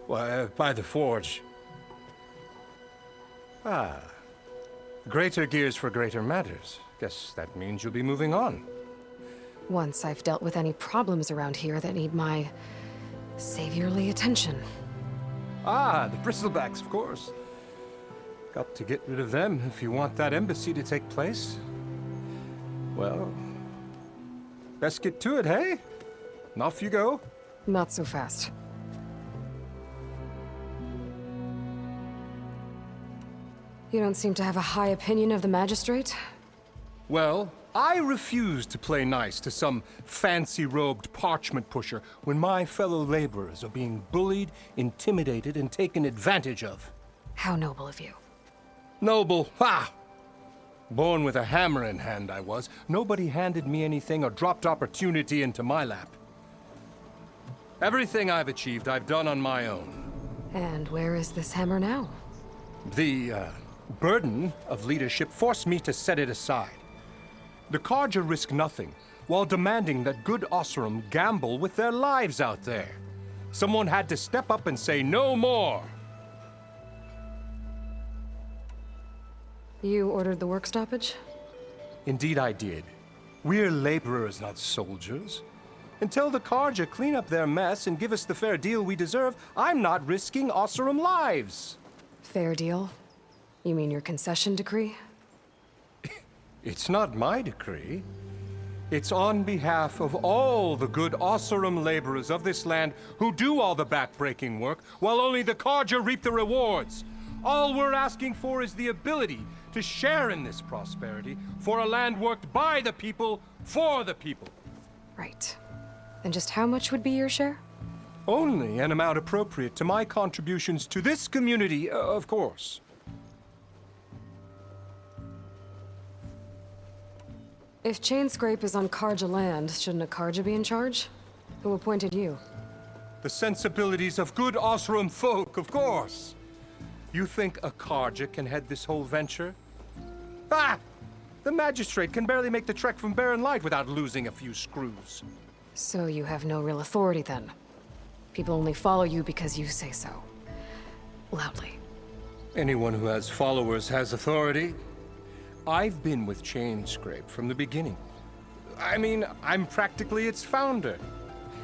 Why, by the forge. Ah. Greater gears for greater matters. Guess that means you'll be moving on. Once I've dealt with any problems around here that need my saviorly attention. Ah, the bristlebacks, of course. Got to get rid of them if you want that embassy to take place. Well, best get to it, hey? And off you go. Not so fast. You don't seem to have a high opinion of the magistrate? Well, I refuse to play nice to some fancy-robed parchment pusher when my fellow laborers are being bullied, intimidated, and taken advantage of. How noble of you. Noble? Ha! Born with a hammer in hand, I was. Nobody handed me anything or dropped opportunity into my lap. Everything I've achieved, I've done on my own. And where is this hammer now? The, burden of leadership forced me to set it aside. The Carja risk nothing, while demanding that good Osram gamble with their lives out there. Someone had to step up and say no more. You ordered the work stoppage? Indeed I did. We're laborers, not soldiers. Until the Carja clean up their mess and give us the fair deal we deserve, I'm not risking Osram lives. Fair deal? You mean your concession decree? It's not my decree. It's on behalf of all the good Osram laborers of this land who do all the backbreaking work, while only the Carja reap the rewards. All we're asking for is the ability to share in this prosperity for a land worked by the people, for the people. Right. And just how much would be your share? Only an amount appropriate to my contributions to this community, of course. If Chainscrape is on Carja land, shouldn't a Carja be in charge? Who appointed you? The sensibilities of good Osram folk, of course. You think a Carja can head this whole venture? Ah! The magistrate can barely make the trek from Barren Light without losing a few screws. So you have no real authority then? People only follow you because you say so. Loudly. Anyone who has followers has authority. I've been with Chainscrape from the beginning. I mean, I'm practically its founder.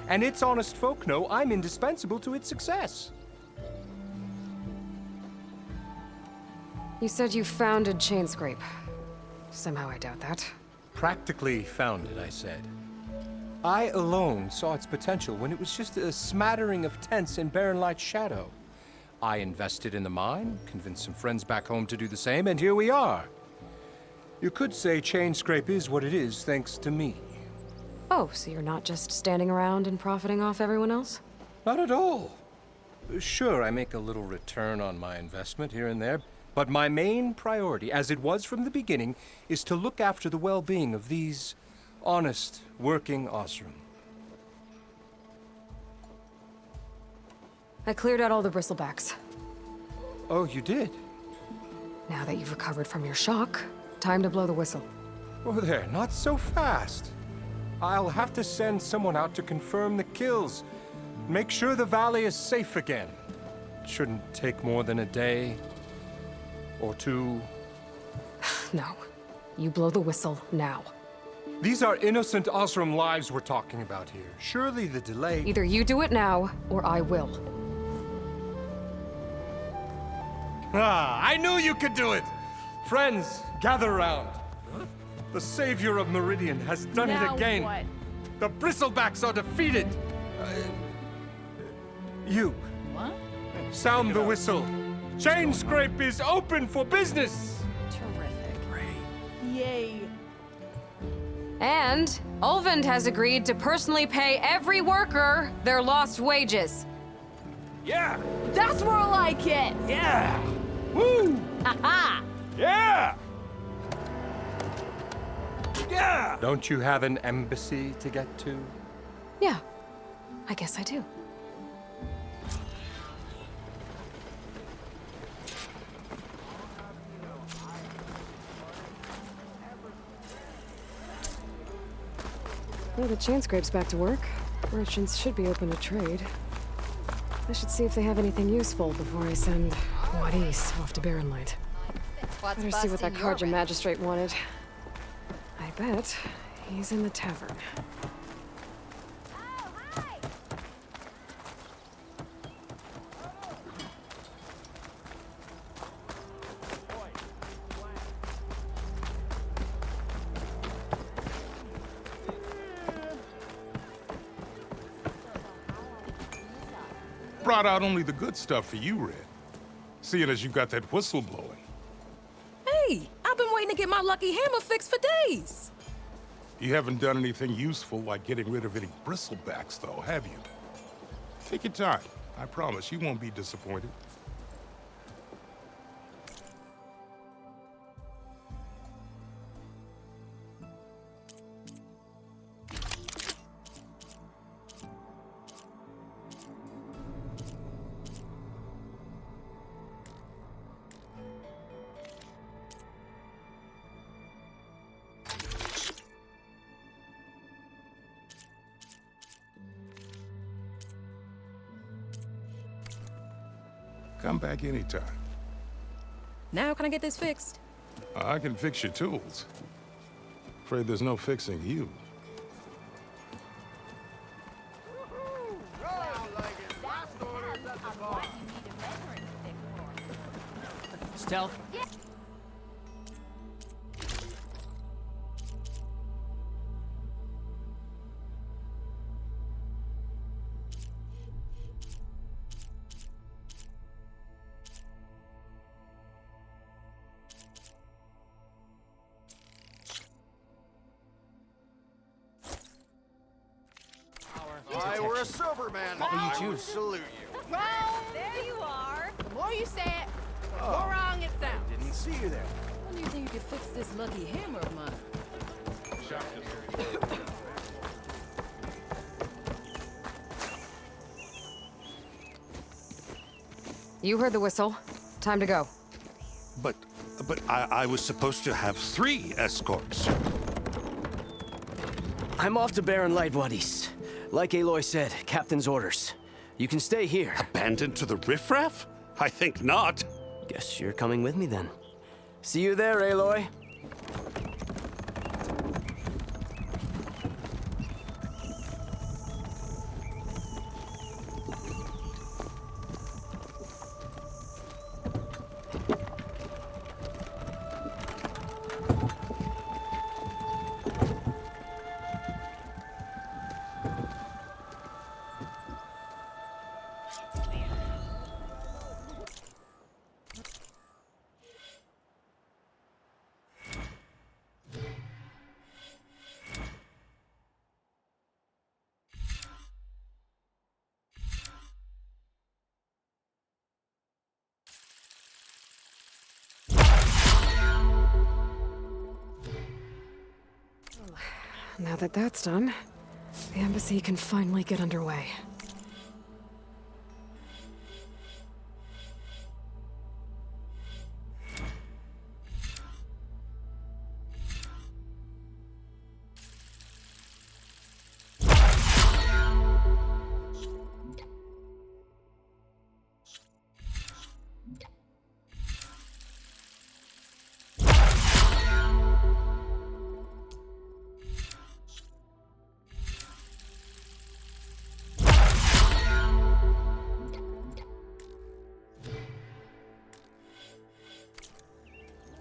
And its honest folk know I'm indispensable to its success. You said you founded Chainscrape. Somehow I doubt that. Practically founded, I said. I alone saw its potential when it was just a smattering of tents in Barren Light's shadow. I invested in the mine, convinced some friends back home to do the same, and here we are. You could say Chainscrape is what it is thanks to me. Oh, so you're not just standing around and profiting off everyone else? Not at all. Sure, I make a little return on my investment here and there, but my main priority, as it was from the beginning, is to look after the well-being of these honest, working Osram. I cleared out all the bristlebacks. Oh, you did? Now that you've recovered from your shock, time to blow the whistle. Oh there, not so fast. I'll have to send someone out to confirm the kills. Make sure the valley is safe again. Shouldn't take more than a day or two. No. You blow the whistle now. These are innocent Osram lives we're talking about here. Surely the delay... Either you do it now, or I will. Ah, I knew you could do it! Friends, gather round. The savior of Meridian has done Now it again. what? The bristlebacks are defeated. You. What? Sound the whistle. Chain Scrape is open for business. Terrific. Yay. And Ulvund has agreed to personally pay every worker their lost wages. Yeah! That's more like it! Yeah! Woo! Ha-ha! Yeah! Yeah! Don't you have an embassy to get to? Yeah, I guess I do. Well, the chain scrape's back to work. Merchants should be open to trade. I should see if they have anything useful before I send Matisse off to Barren Light. Better see what that Carja magistrate wanted. I bet he's in the tavern. Brought out only the good stuff for you, Red. Seeing as you got that whistle blowing. Hey, I've been waiting to get my lucky hammer fixed for days. You haven't done anything useful like getting rid of any bristlebacks, though, have you? Take your time. I promise you won't be disappointed. Come back anytime. Now can I get this fixed? I can fix your tools. Afraid there's no fixing you. Stealth? I were a sober man. What will you I would choose? salute you. Wrong! There you are. The more you say it, the more wrong it sounds. Didn't see you there. When do you think you could fix this lucky hammer of mine? You heard the whistle. Time to go. But I was supposed to have 3 escorts. I'm off to Barren Light, Wadis. Like Aloy said, Captain's orders. You can stay here. Abandoned to the riffraff? I think not. Guess you're coming with me then. See you there, Aloy. Now that that's done, the embassy can finally get underway.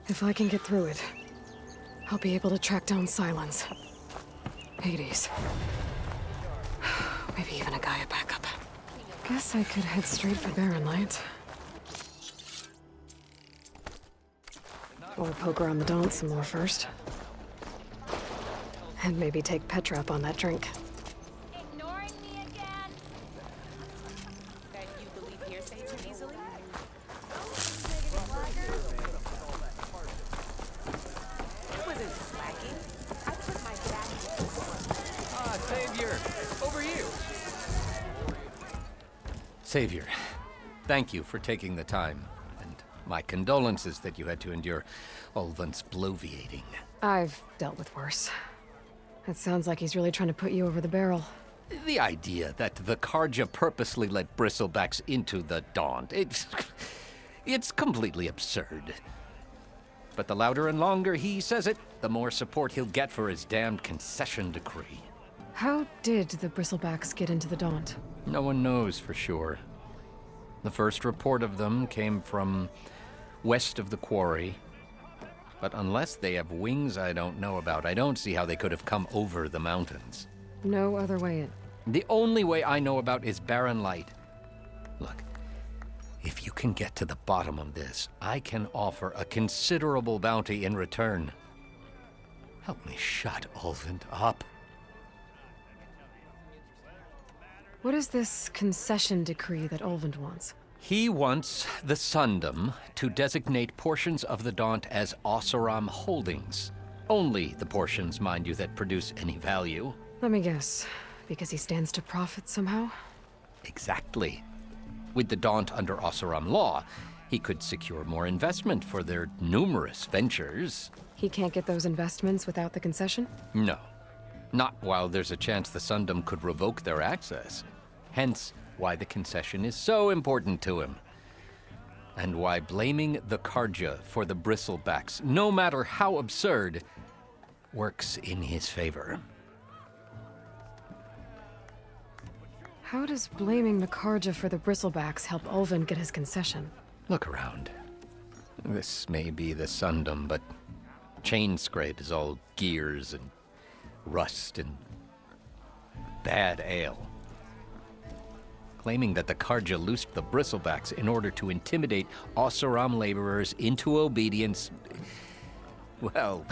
If I can get through it, I'll be able to track down Silence. Hades. Maybe even a Gaia backup. Guess I could head straight for Barren Light. Or poke around the Daunt some more first. And maybe take Petra up on that drink. Ignoring me again? That you believe hearsay too easily? It wasn't slacking. I put my back into Ah, Savior! Over you! Savior, thank you for taking the time. And my condolences that you had to endure Ulvund's bloviating. I've dealt with worse. It sounds like he's really trying to put you over the barrel. The idea that the Karja purposely let bristlebacks into the Daunt, it's completely absurd. But the louder and longer he says it, the more support he'll get for his damned concession decree. How did the bristlebacks get into the Daunt? No one knows for sure. The first report of them came from west of the quarry. But unless they have wings I don't know about, I don't see how they could have come over the mountains. No other way in. The only way I know about is Barren Light. Look, if you can get to the bottom of this, I can offer a considerable bounty in return. Help me shut Ulvund up. What is this concession decree that Ulvund wants? He wants the Sundom to designate portions of the Daunt as Oseram holdings. Only the portions, mind you, that produce any value. Let me guess. Because he stands to profit somehow? Exactly. With the Daunt under Oseram law, he could secure more investment for their numerous ventures. He can't get those investments without the concession? No. Not while there's a chance the Sundom could revoke their access. Hence, why the concession is so important to him. And why blaming the Karja for the bristlebacks, no matter how absurd, works in his favor. How does blaming the Karja for the bristlebacks help Ulvund get his concession? Look around. This may be the Sundom, but Chainscrape is all gears and rust and bad ale. Claiming that the Karja loosed the bristlebacks in order to intimidate Oseram laborers into obedience. Well,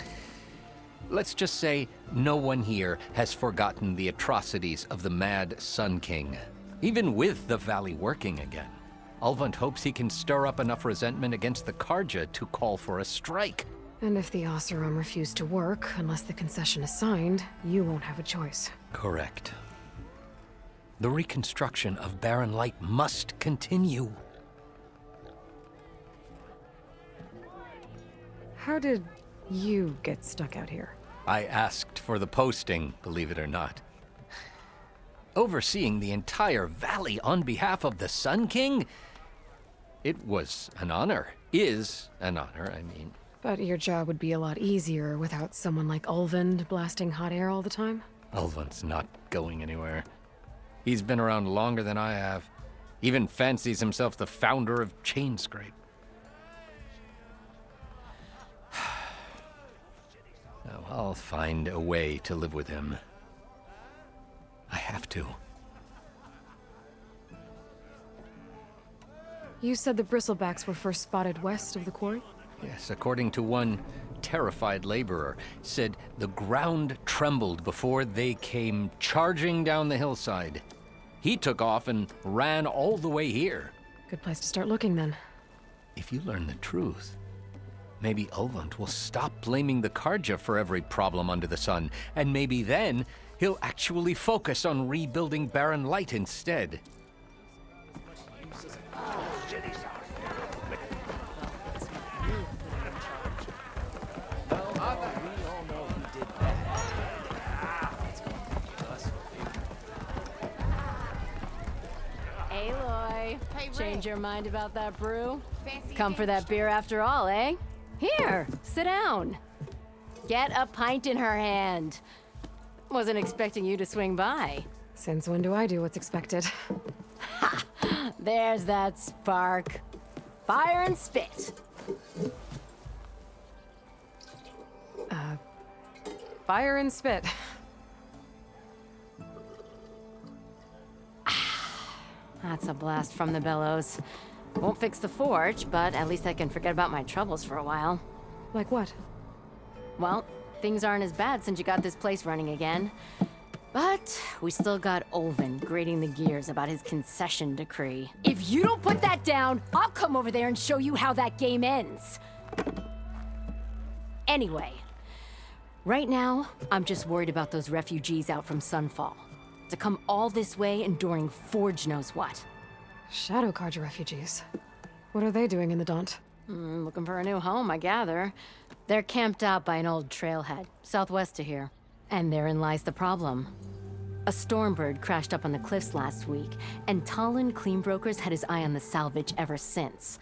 let's just say no one here has forgotten the atrocities of the Mad Sun King. Even with the Valley working again, Ulvund hopes he can stir up enough resentment against the Karja to call for a strike. And if the Oseram refuse to work, unless the concession is signed, you won't have a choice. Correct. The reconstruction of Barren Light must continue. How did you get stuck out here? I asked for the posting, believe it or not. Overseeing the entire valley on behalf of the Sun King? It was an honor. Is an honor, I mean. But your job would be a lot easier without someone like Ulvund blasting hot air all the time? Ulvund's not going anywhere. He's been around longer than I have. Even fancies himself the founder of Chainscrape. Oh, I'll find a way to live with him. I have to. You said the bristlebacks were first spotted west of the quarry? Yes, according to one terrified laborer, said the ground trembled before they came charging down the hillside. He took off and ran all the way here. Good place to start looking, then. If you learn the truth, maybe Ulvund will stop blaming the Karja for every problem under the sun, and maybe then he'll actually focus on rebuilding Barren Light instead. Aloy, change your mind about that brew? Come for that beer after all, eh? Here, sit down. Get a pint in her hand. Wasn't expecting you to swing by. Since when do I do what's expected? Ha! There's that spark. Fire and spit. Fire and spit. That's a blast from the bellows. Won't fix the forge, but at least I can forget about my troubles for a while. Like what? Well, things aren't as bad since you got this place running again. But we still got Olvin grating the gears about his concession decree. If you don't put that down, I'll come over there and show you how that game ends. Anyway, right now, I'm just worried about those refugees out from Sunfall. To come all this way enduring Forge knows what. Shadow Carja refugees. What are they doing in the Daunt? Looking for a new home, I gather. They're camped out by an old trailhead, southwest of here. And therein lies the problem. A Stormbird crashed up on the cliffs last week, and Talon Cleanbrokers had his eye on the salvage ever since.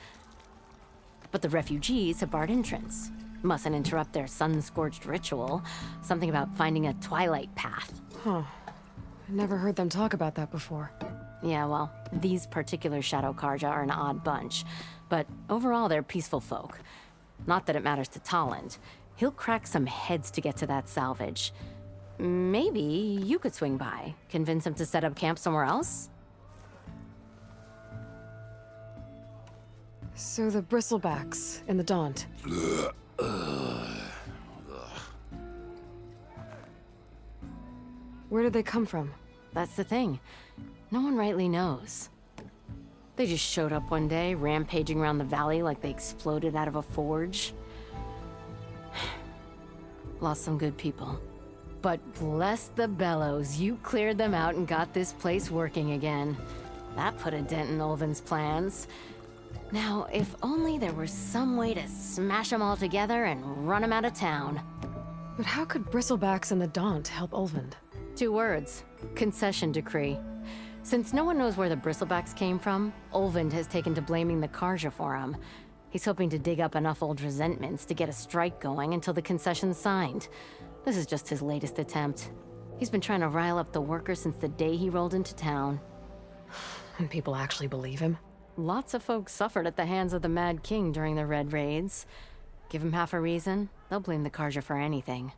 But the refugees have barred entrance. Mustn't interrupt their sun-scorched ritual. Something about finding a twilight path. Huh. I never heard them talk about that before. Yeah, well, these particular Shadow Carja are an odd bunch. But overall, they're peaceful folk. Not that it matters to Talland. He'll crack some heads to get to that salvage. Maybe you could swing by, convince him to set up camp somewhere else? So the bristlebacks in the Daunt. Where did they come from? That's the thing. No one rightly knows. They just showed up one day, rampaging around the valley like they exploded out of a forge. Lost some good people. But bless the bellows, you cleared them out and got this place working again. That put a dent in Olvin's plans. Now, if only there were some way to smash them all together and run them out of town. But how could bristlebacks in the Daunt help Olvind? 2 words. Concession decree. Since no one knows where the bristlebacks came from, Olvind has taken to blaming the Carja for them. He's hoping to dig up enough old resentments to get a strike going until the concession's signed. This is just his latest attempt. He's been trying to rile up the workers since the day he rolled into town. And people actually believe him? Lots of folks suffered at the hands of the Mad King during the Red Raids. Give him half a reason, they'll blame the Carja for anything.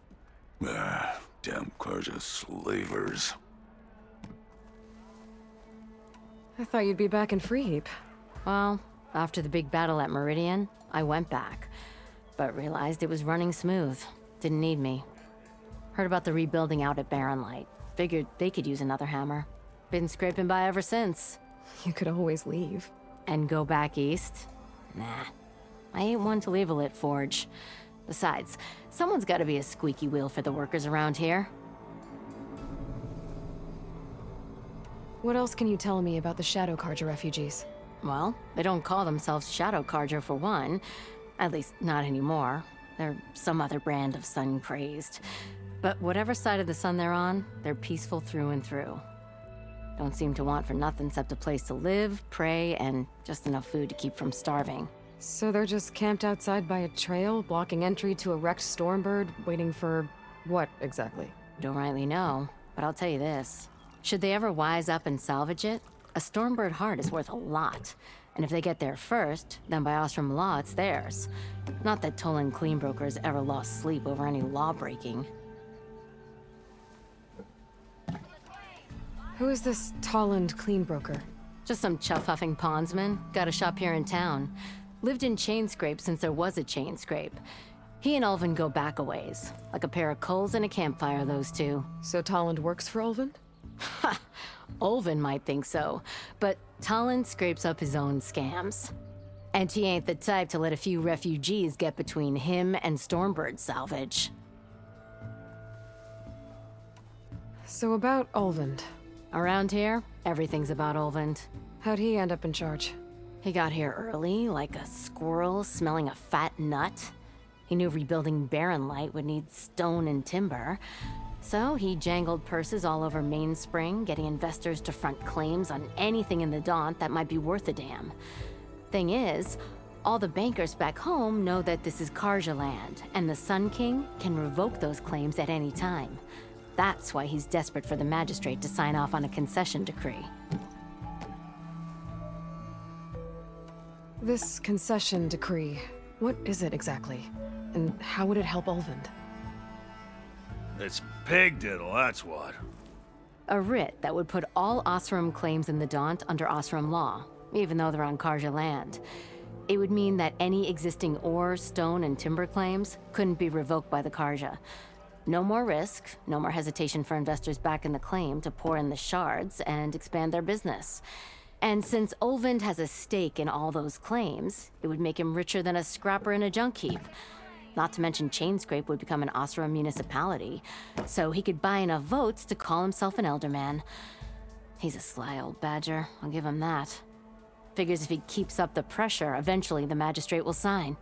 Damn Carja slavers. I thought you'd be back in Freeheap. Well, after the big battle at Meridian, I went back. But realized it was running smooth. Didn't need me. Heard about the rebuilding out at Barren Light. Figured they could use another hammer. Been scraping by ever since. You could always leave. And go back east? Nah. I ain't one to leave a lit forge. Besides, someone's gotta be a squeaky wheel for the workers around here. What else can you tell me about the Shadow Carja refugees? Well, they don't call themselves Shadow Carja for one. At least, not anymore. They're some other brand of sun-crazed. But whatever side of the sun they're on, they're peaceful through and through. Don't seem to want for nothing except a place to live, pray, and just enough food to keep from starving. So they're just camped outside by a trail, blocking entry to a wrecked Stormbird, waiting for what, exactly? Don't rightly know, but I'll tell you this. Should they ever wise up and salvage it, a Stormbird heart is worth a lot. And if they get there first, then by Ostrom law, it's theirs. Not that Tolan Cleanbrokers ever lost sleep over any law-breaking. Who is this Talland Cleanbroker? Just some chuff-huffing pondsman. Got a shop here in town. Lived in Chainscrape since there was a Chainscrape. He and Ulvin go back a ways. Like a pair of coals and a campfire, those two. So Talland works for Ulvin? Ha! Ulvin might think so, but Talland scrapes up his own scams. And he ain't the type to let a few refugees get between him and Stormbird salvage. So about Ulvin. Around here, everything's about Ulvin. How'd he end up in charge? He got here early, like a squirrel smelling a fat nut. He knew rebuilding Barren Light would need stone and timber. So he jangled purses all over Mainspring, getting investors to front claims on anything in the Daunt that might be worth a damn. Thing is, all the bankers back home know that this is Carja land, and the Sun King can revoke those claims at any time. That's why he's desperate for the magistrate to sign off on a concession decree. This concession decree, what is it exactly? And how would it help Ulvin? It's pig diddle, that's what. A writ that would put all Oseram claims in the Daunt under Oseram law, even though they're on Karja land. It would mean that any existing ore, stone, and timber claims couldn't be revoked by the Karja. No more risk, no more hesitation for investors back in the claim to pour in the shards and expand their business. And since Olvind has a stake in all those claims, it would make him richer than a scrapper in a junk heap. Not to mention Chainscrape would become an Oseram municipality, so he could buy enough votes to call himself an elderman. He's a sly old badger, I'll give him that. Figures if he keeps up the pressure, eventually the magistrate will sign.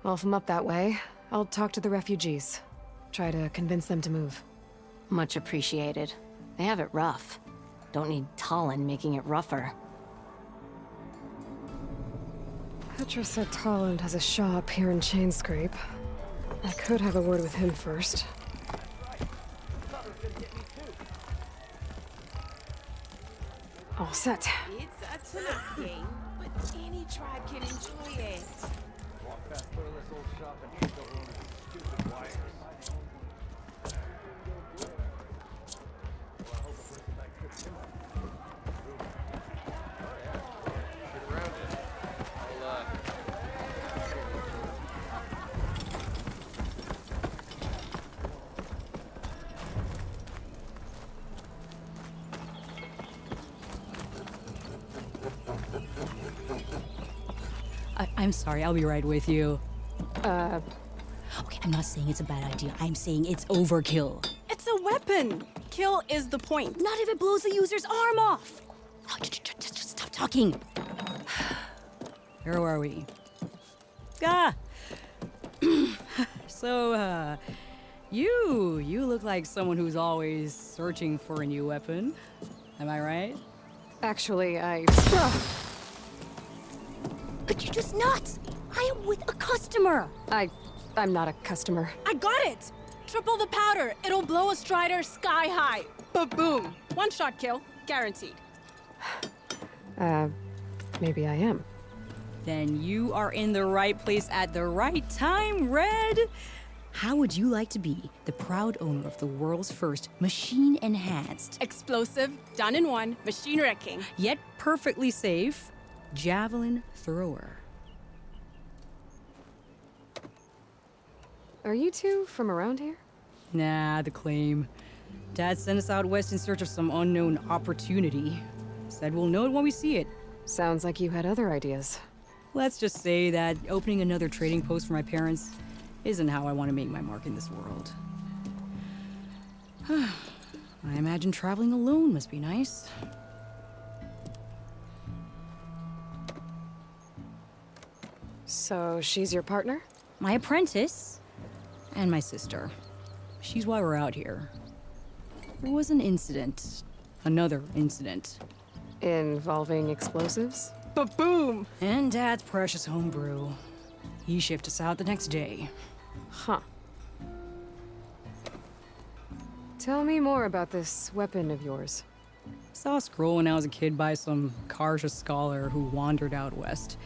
Well, if I'm up that way, I'll talk to the refugees. Try to convince them to move. Much appreciated. They have it rough. Don't need Talon making it rougher. Petra said Talland has a shop here in Chainscrape. I could have a word with him first. All set. It's a tough game, but any tribe can enjoy it. Walk past Burles' old shop and hit the one with the stupid wires. I'm sorry, I'll be right with you. Okay, I'm not saying it's a bad idea. I'm saying it's overkill. It's a weapon. Kill is the point. Not if it blows the user's arm off. Oh, just stop talking. Where are we? So, you look like someone who's always searching for a new weapon. Am I right? Actually, But you're just nuts! I am with a customer! I'm not a customer. I got it! Triple the powder. It'll blow a Strider sky high. Ba-boom. One shot kill. Guaranteed. Maybe I am. Then you are in the right place at the right time, Red! How would you like to be the proud owner of the world's first machine-enhanced, explosive, done in one, machine wrecking, yet perfectly safe, javelin thrower? Are you two from around here? Nah, the claim. Dad sent us out west in search of some unknown opportunity. Said we'll know it when we see it. Sounds like you had other ideas. Let's just say that opening another trading post for my parents isn't how I want to make my mark in this world. I imagine traveling alone must be nice. So she's your partner? My apprentice and my sister. She's why we're out here. There was an incident. Another incident. Involving explosives? Ba-boom! And Dad's precious homebrew. He shipped us out the next day. Huh. Tell me more about this weapon of yours. Saw a scroll when I was a kid by some Karja scholar who wandered out west.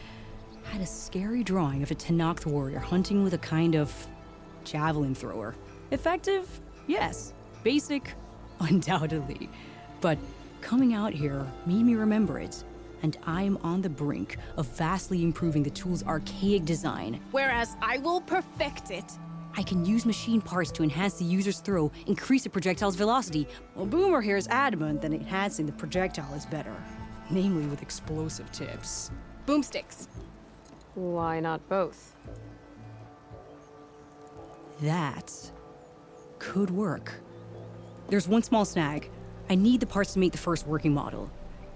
Had a scary drawing of a Tenakth warrior hunting with a kind of javelin thrower. Effective? Yes. Basic? Undoubtedly. But coming out here made me remember it. And I'm on the brink of vastly improving the tool's archaic design. Whereas I will perfect it. I can use machine parts to enhance the user's throw, increase the projectile's velocity. Well, Boomer here is adamant that enhancing the projectile is better. Namely with explosive tips. Boomsticks. Why not both? That could work. There's one small snag. I need the parts to make the first working model.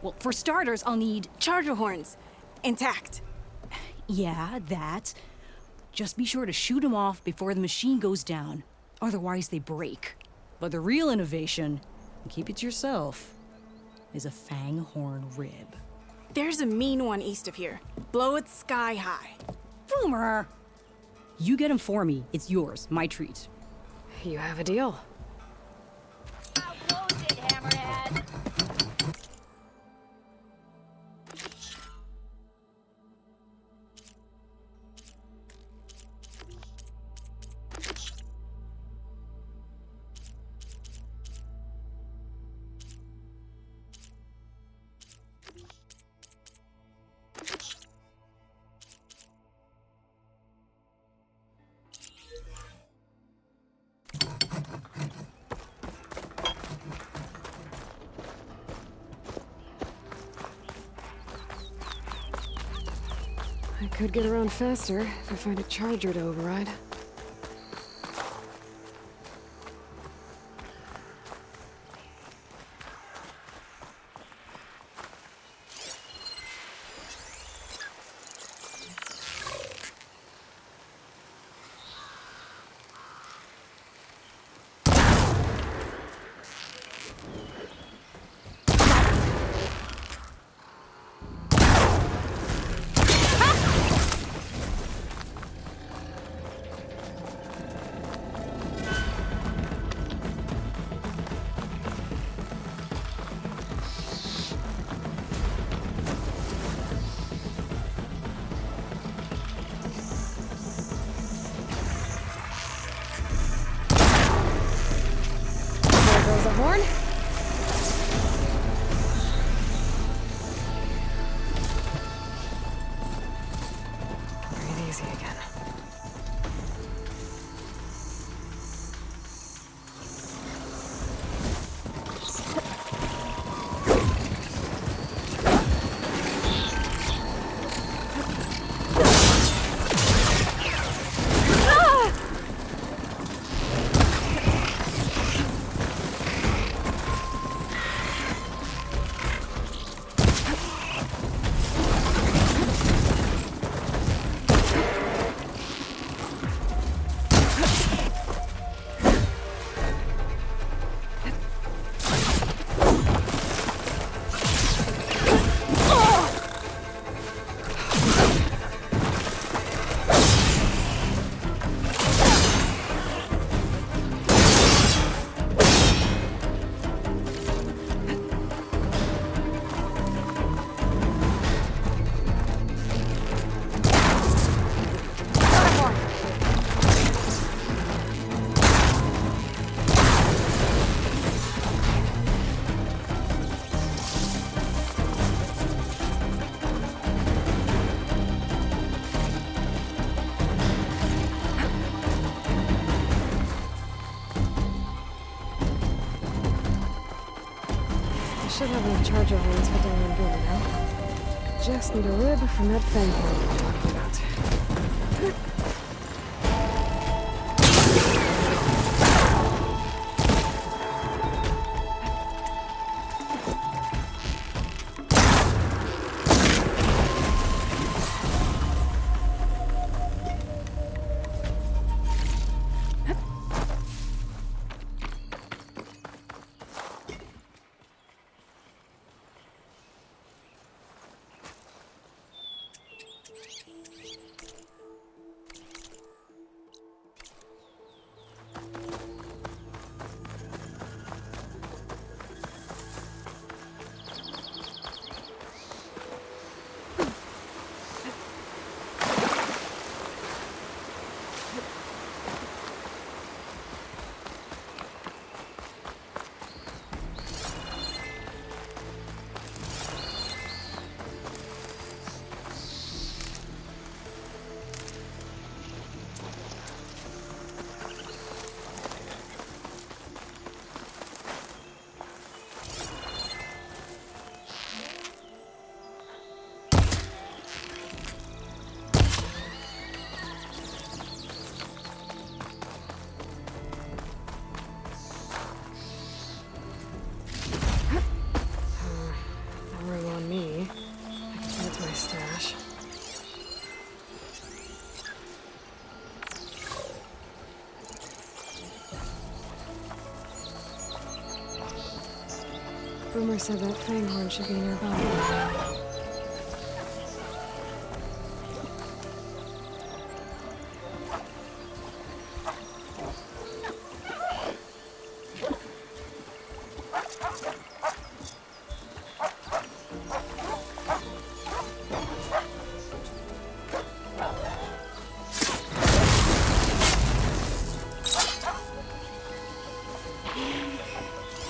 Well, for starters, I'll need charger horns. Intact. Yeah, that. Just be sure to shoot them off before the machine goes down. Otherwise, they break. But the real innovation, and keep it to yourself, is a fang horn rib. There's a mean one east of here. Blow it sky high. Boomer! You get him for me. It's yours. My treat. You have a deal. How close it, Hammerhead? I could get around faster if I find a charger to override. Horn? Breathe easy again. Should have enough charger horns for down and building now. Just need a rib from that fang horn we were talking about. Boomer said that fanghorn should be nearby.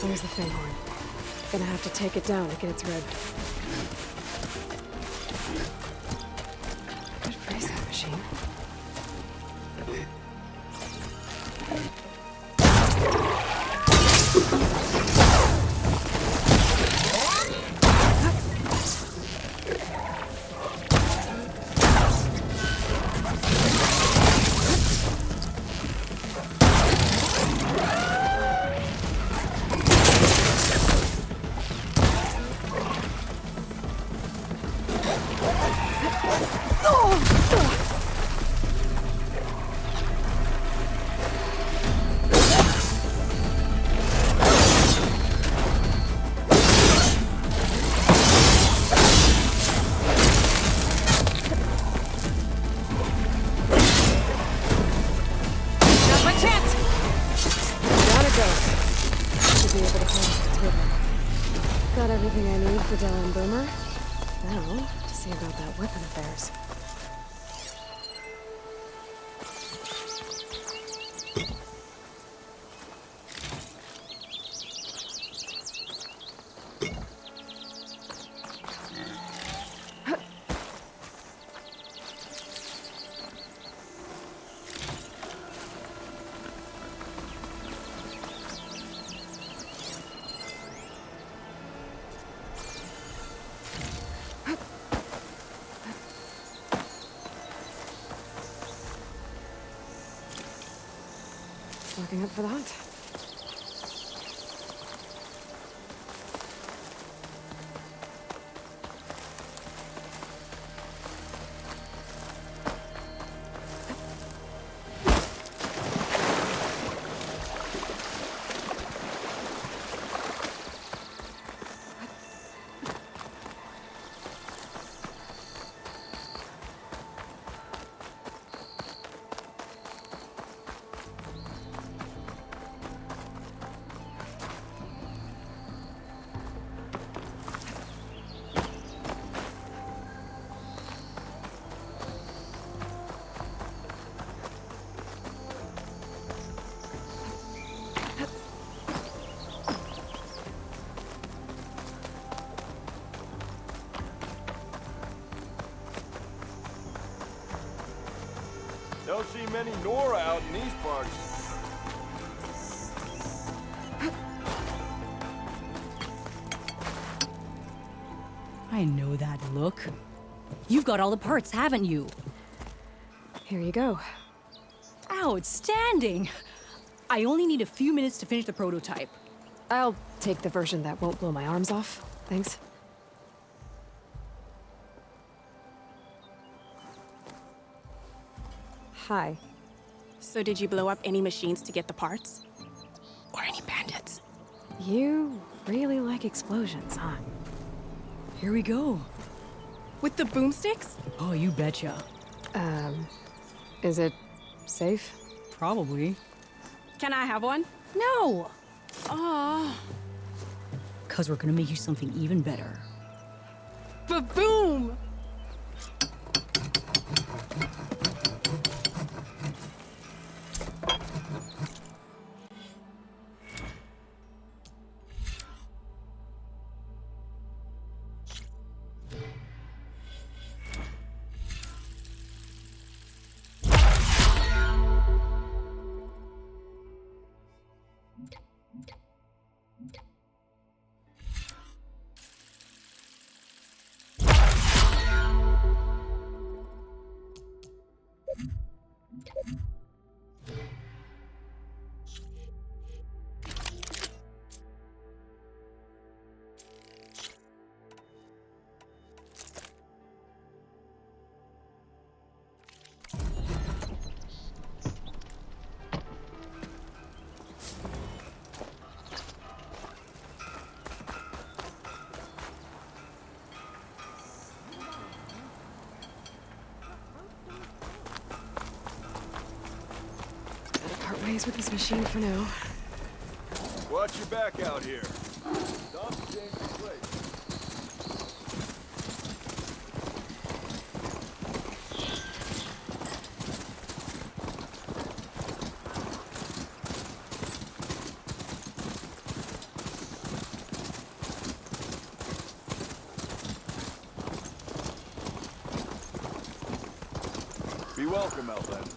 There's the fanghorn. Gonna have to take it down to get its rib. Good freeze that machine. Got everything I need for Dell and Boomer. Now, to see about that weapon of theirs. Looking up for the hunt. Don't see many Nora out in these parts. I know that look. You've got all the parts, haven't you? Here you go. Outstanding! I only need a few minutes to finish the prototype. I'll take the version that won't blow my arms off. Thanks. Hi. So did you blow up any machines to get the parts? Or any bandits? You really like explosions, huh? Here we go. With the boomsticks? Oh, you betcha. Is it safe? Probably. Can I have one? No! Oh. 'Cause we're gonna make you something even better. Ba-boom! Part ways with this machine for now. Watch your back out here. Stop and change your place. Be welcome, Outlander.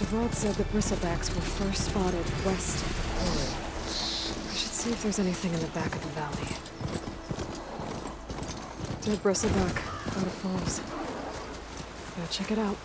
Javod said the bristlebacks were first spotted west of the quarry. I should see if there's anything in the back of the valley. Dead bristleback, out of falls. Gotta check it out.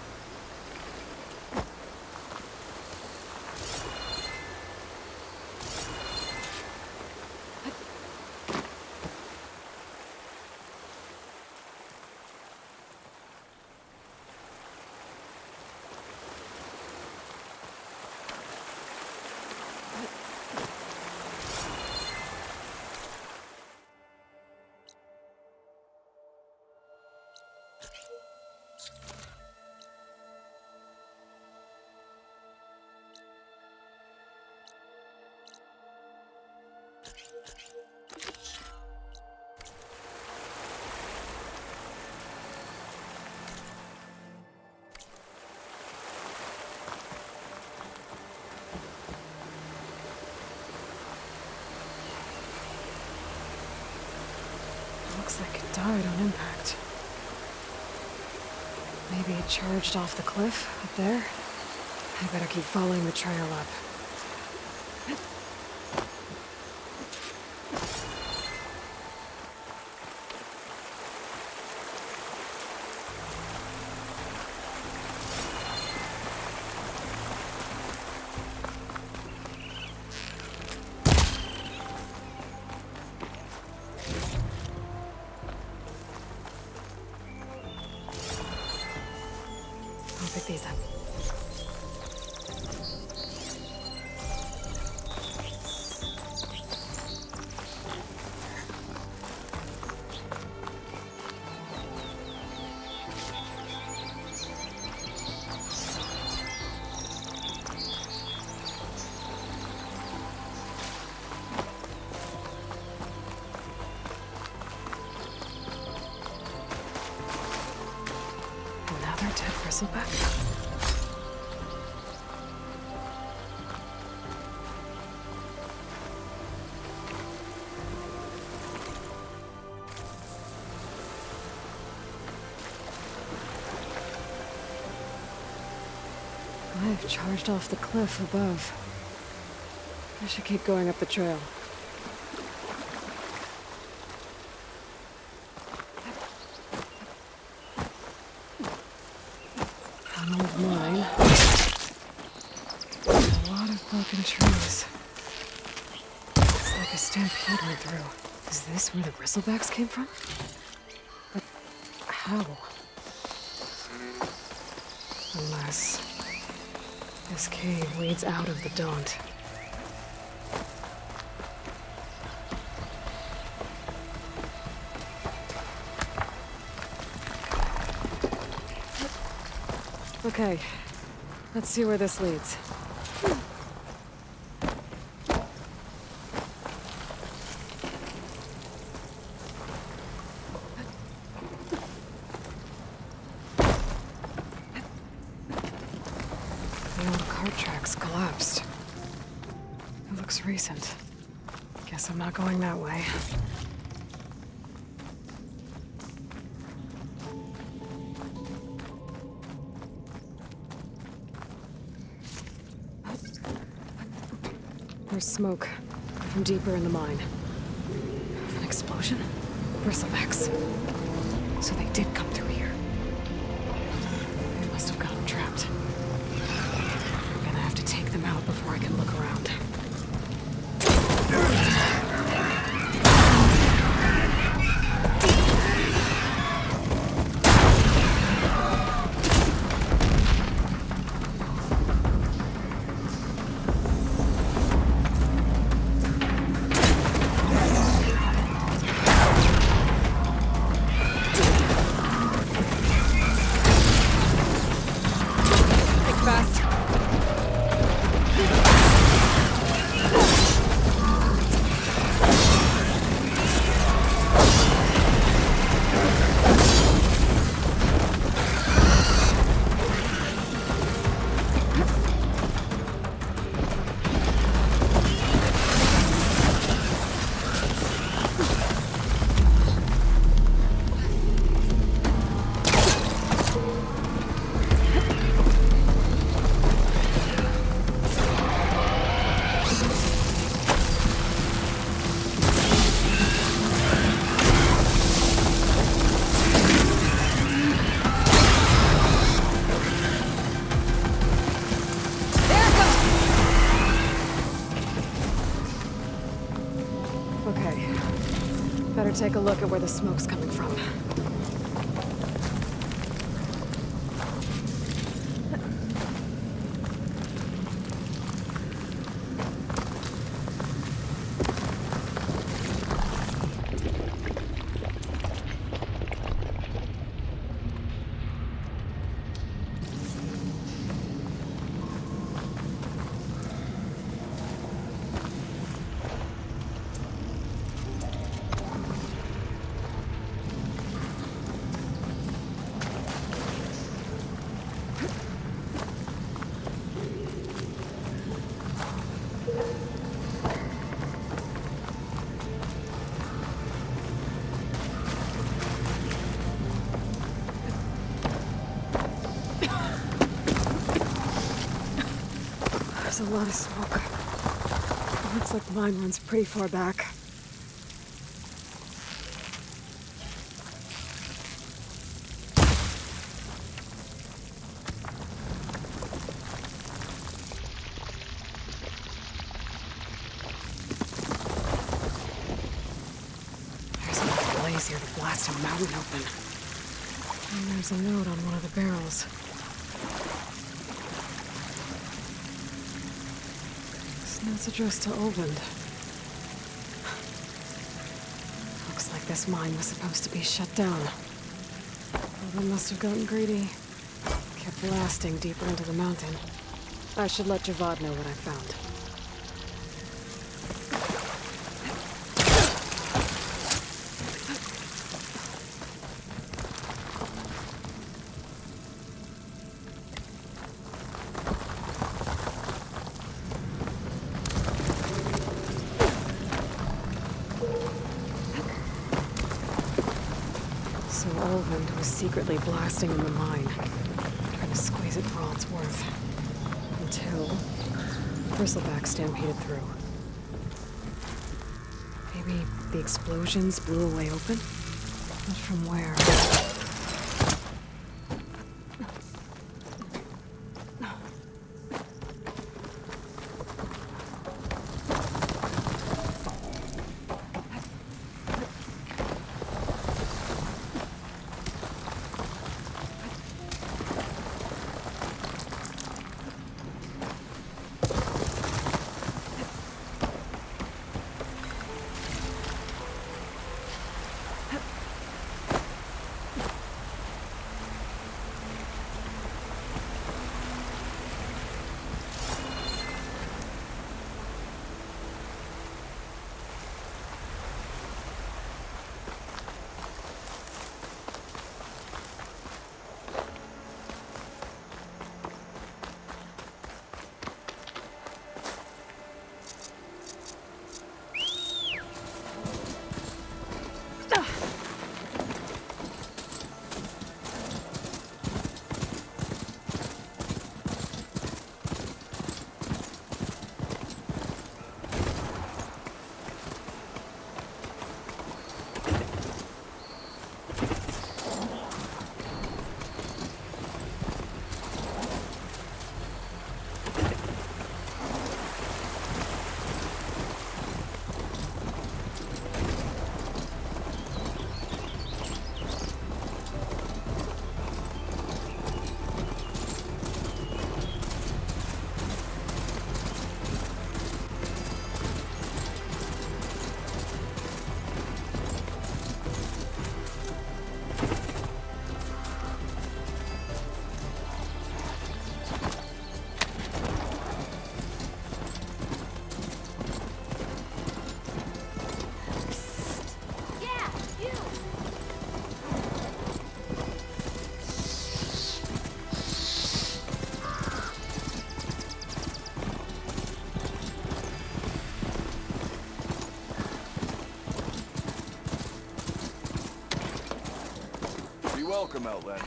Looks like it died on impact. Maybe it charged off the cliff up there. I better keep following the trail up. I'll pick these up. Another dead bristleback. I've charged off the cliff above. I should keep going up the trail. Tunnel of mine. A lot of broken trees. Looks like a stampede went through. Is this where the bristlebacks came from? But how? Unless this cave leads out of the Daunt. Okay, let's see where this leads. The old cart tracks collapsed. It looks recent. Guess I'm not going that way. There's smoke from deeper in the mine. An explosion? Bristlebacks. So they did come through here. They must have gotten trapped. I'm gonna have to take them out before I can look around. take a look at where the smoke's coming from. There's a lot of smoke. It looks like mine runs pretty far back. There's enough blaze here to blast a mountain open. And there's a note on one of the barrels. It's addressed to Oldland. Looks like this mine was supposed to be shut down. Oldland must have gotten greedy. Kept blasting deeper into the mountain. I should let Javad know what I found. Secretly blasting in the mine, trying to squeeze it for all it's worth. Until bristleback stampeded through. Maybe the explosions blew a way open? But from where? Welcome, Outland.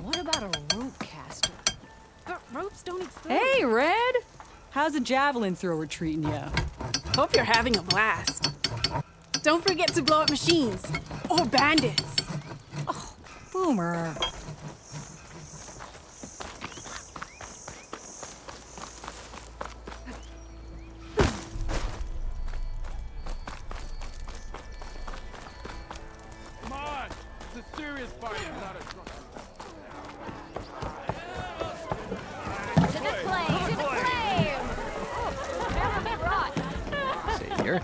What about a rope caster? But ropes don't explode. Hey, Red! How's a javelin thrower treating you? Hope you're having a blast. Don't forget to blow up machines. Or bandits. Oh, Boomer. Serious fighting, not a drunk. To the flame! To the flame! Never be rot! Savior,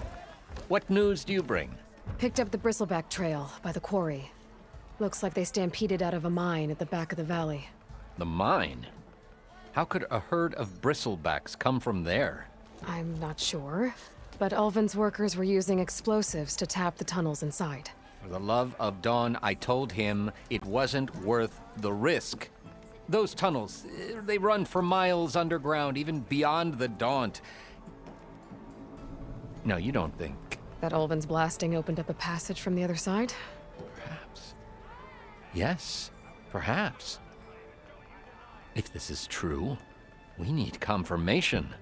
what news do you bring? Picked up the bristleback trail by the quarry. Looks like they stampeded out of a mine at the back of the valley. The mine? How could a herd of bristlebacks come from there? I'm not sure, but Ulvin's workers were using explosives to tap the tunnels inside. For the love of Dawn, I told him it wasn't worth the risk. Those tunnels, they run for miles underground, even beyond the Daunt. No, you don't think... That Ulvin's blasting opened up a passage from the other side? Perhaps. Yes, perhaps. If this is true, we need confirmation.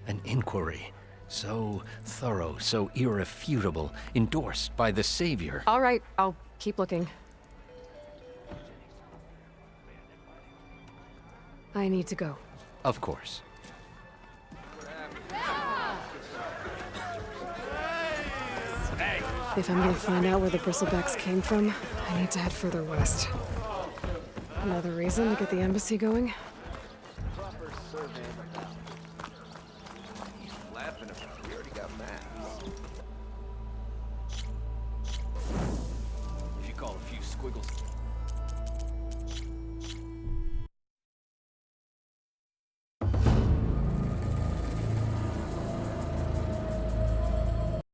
An inquiry. So thorough, so irrefutable, endorsed by the Savior. All right, I'll keep looking. I need to go. Of course. If I'm gonna find out where the bristlebacks came from, I need to head further west. Another reason to get the embassy going? Proper survey of the town. He's laughing about it. We already got maps. If you call a few squiggles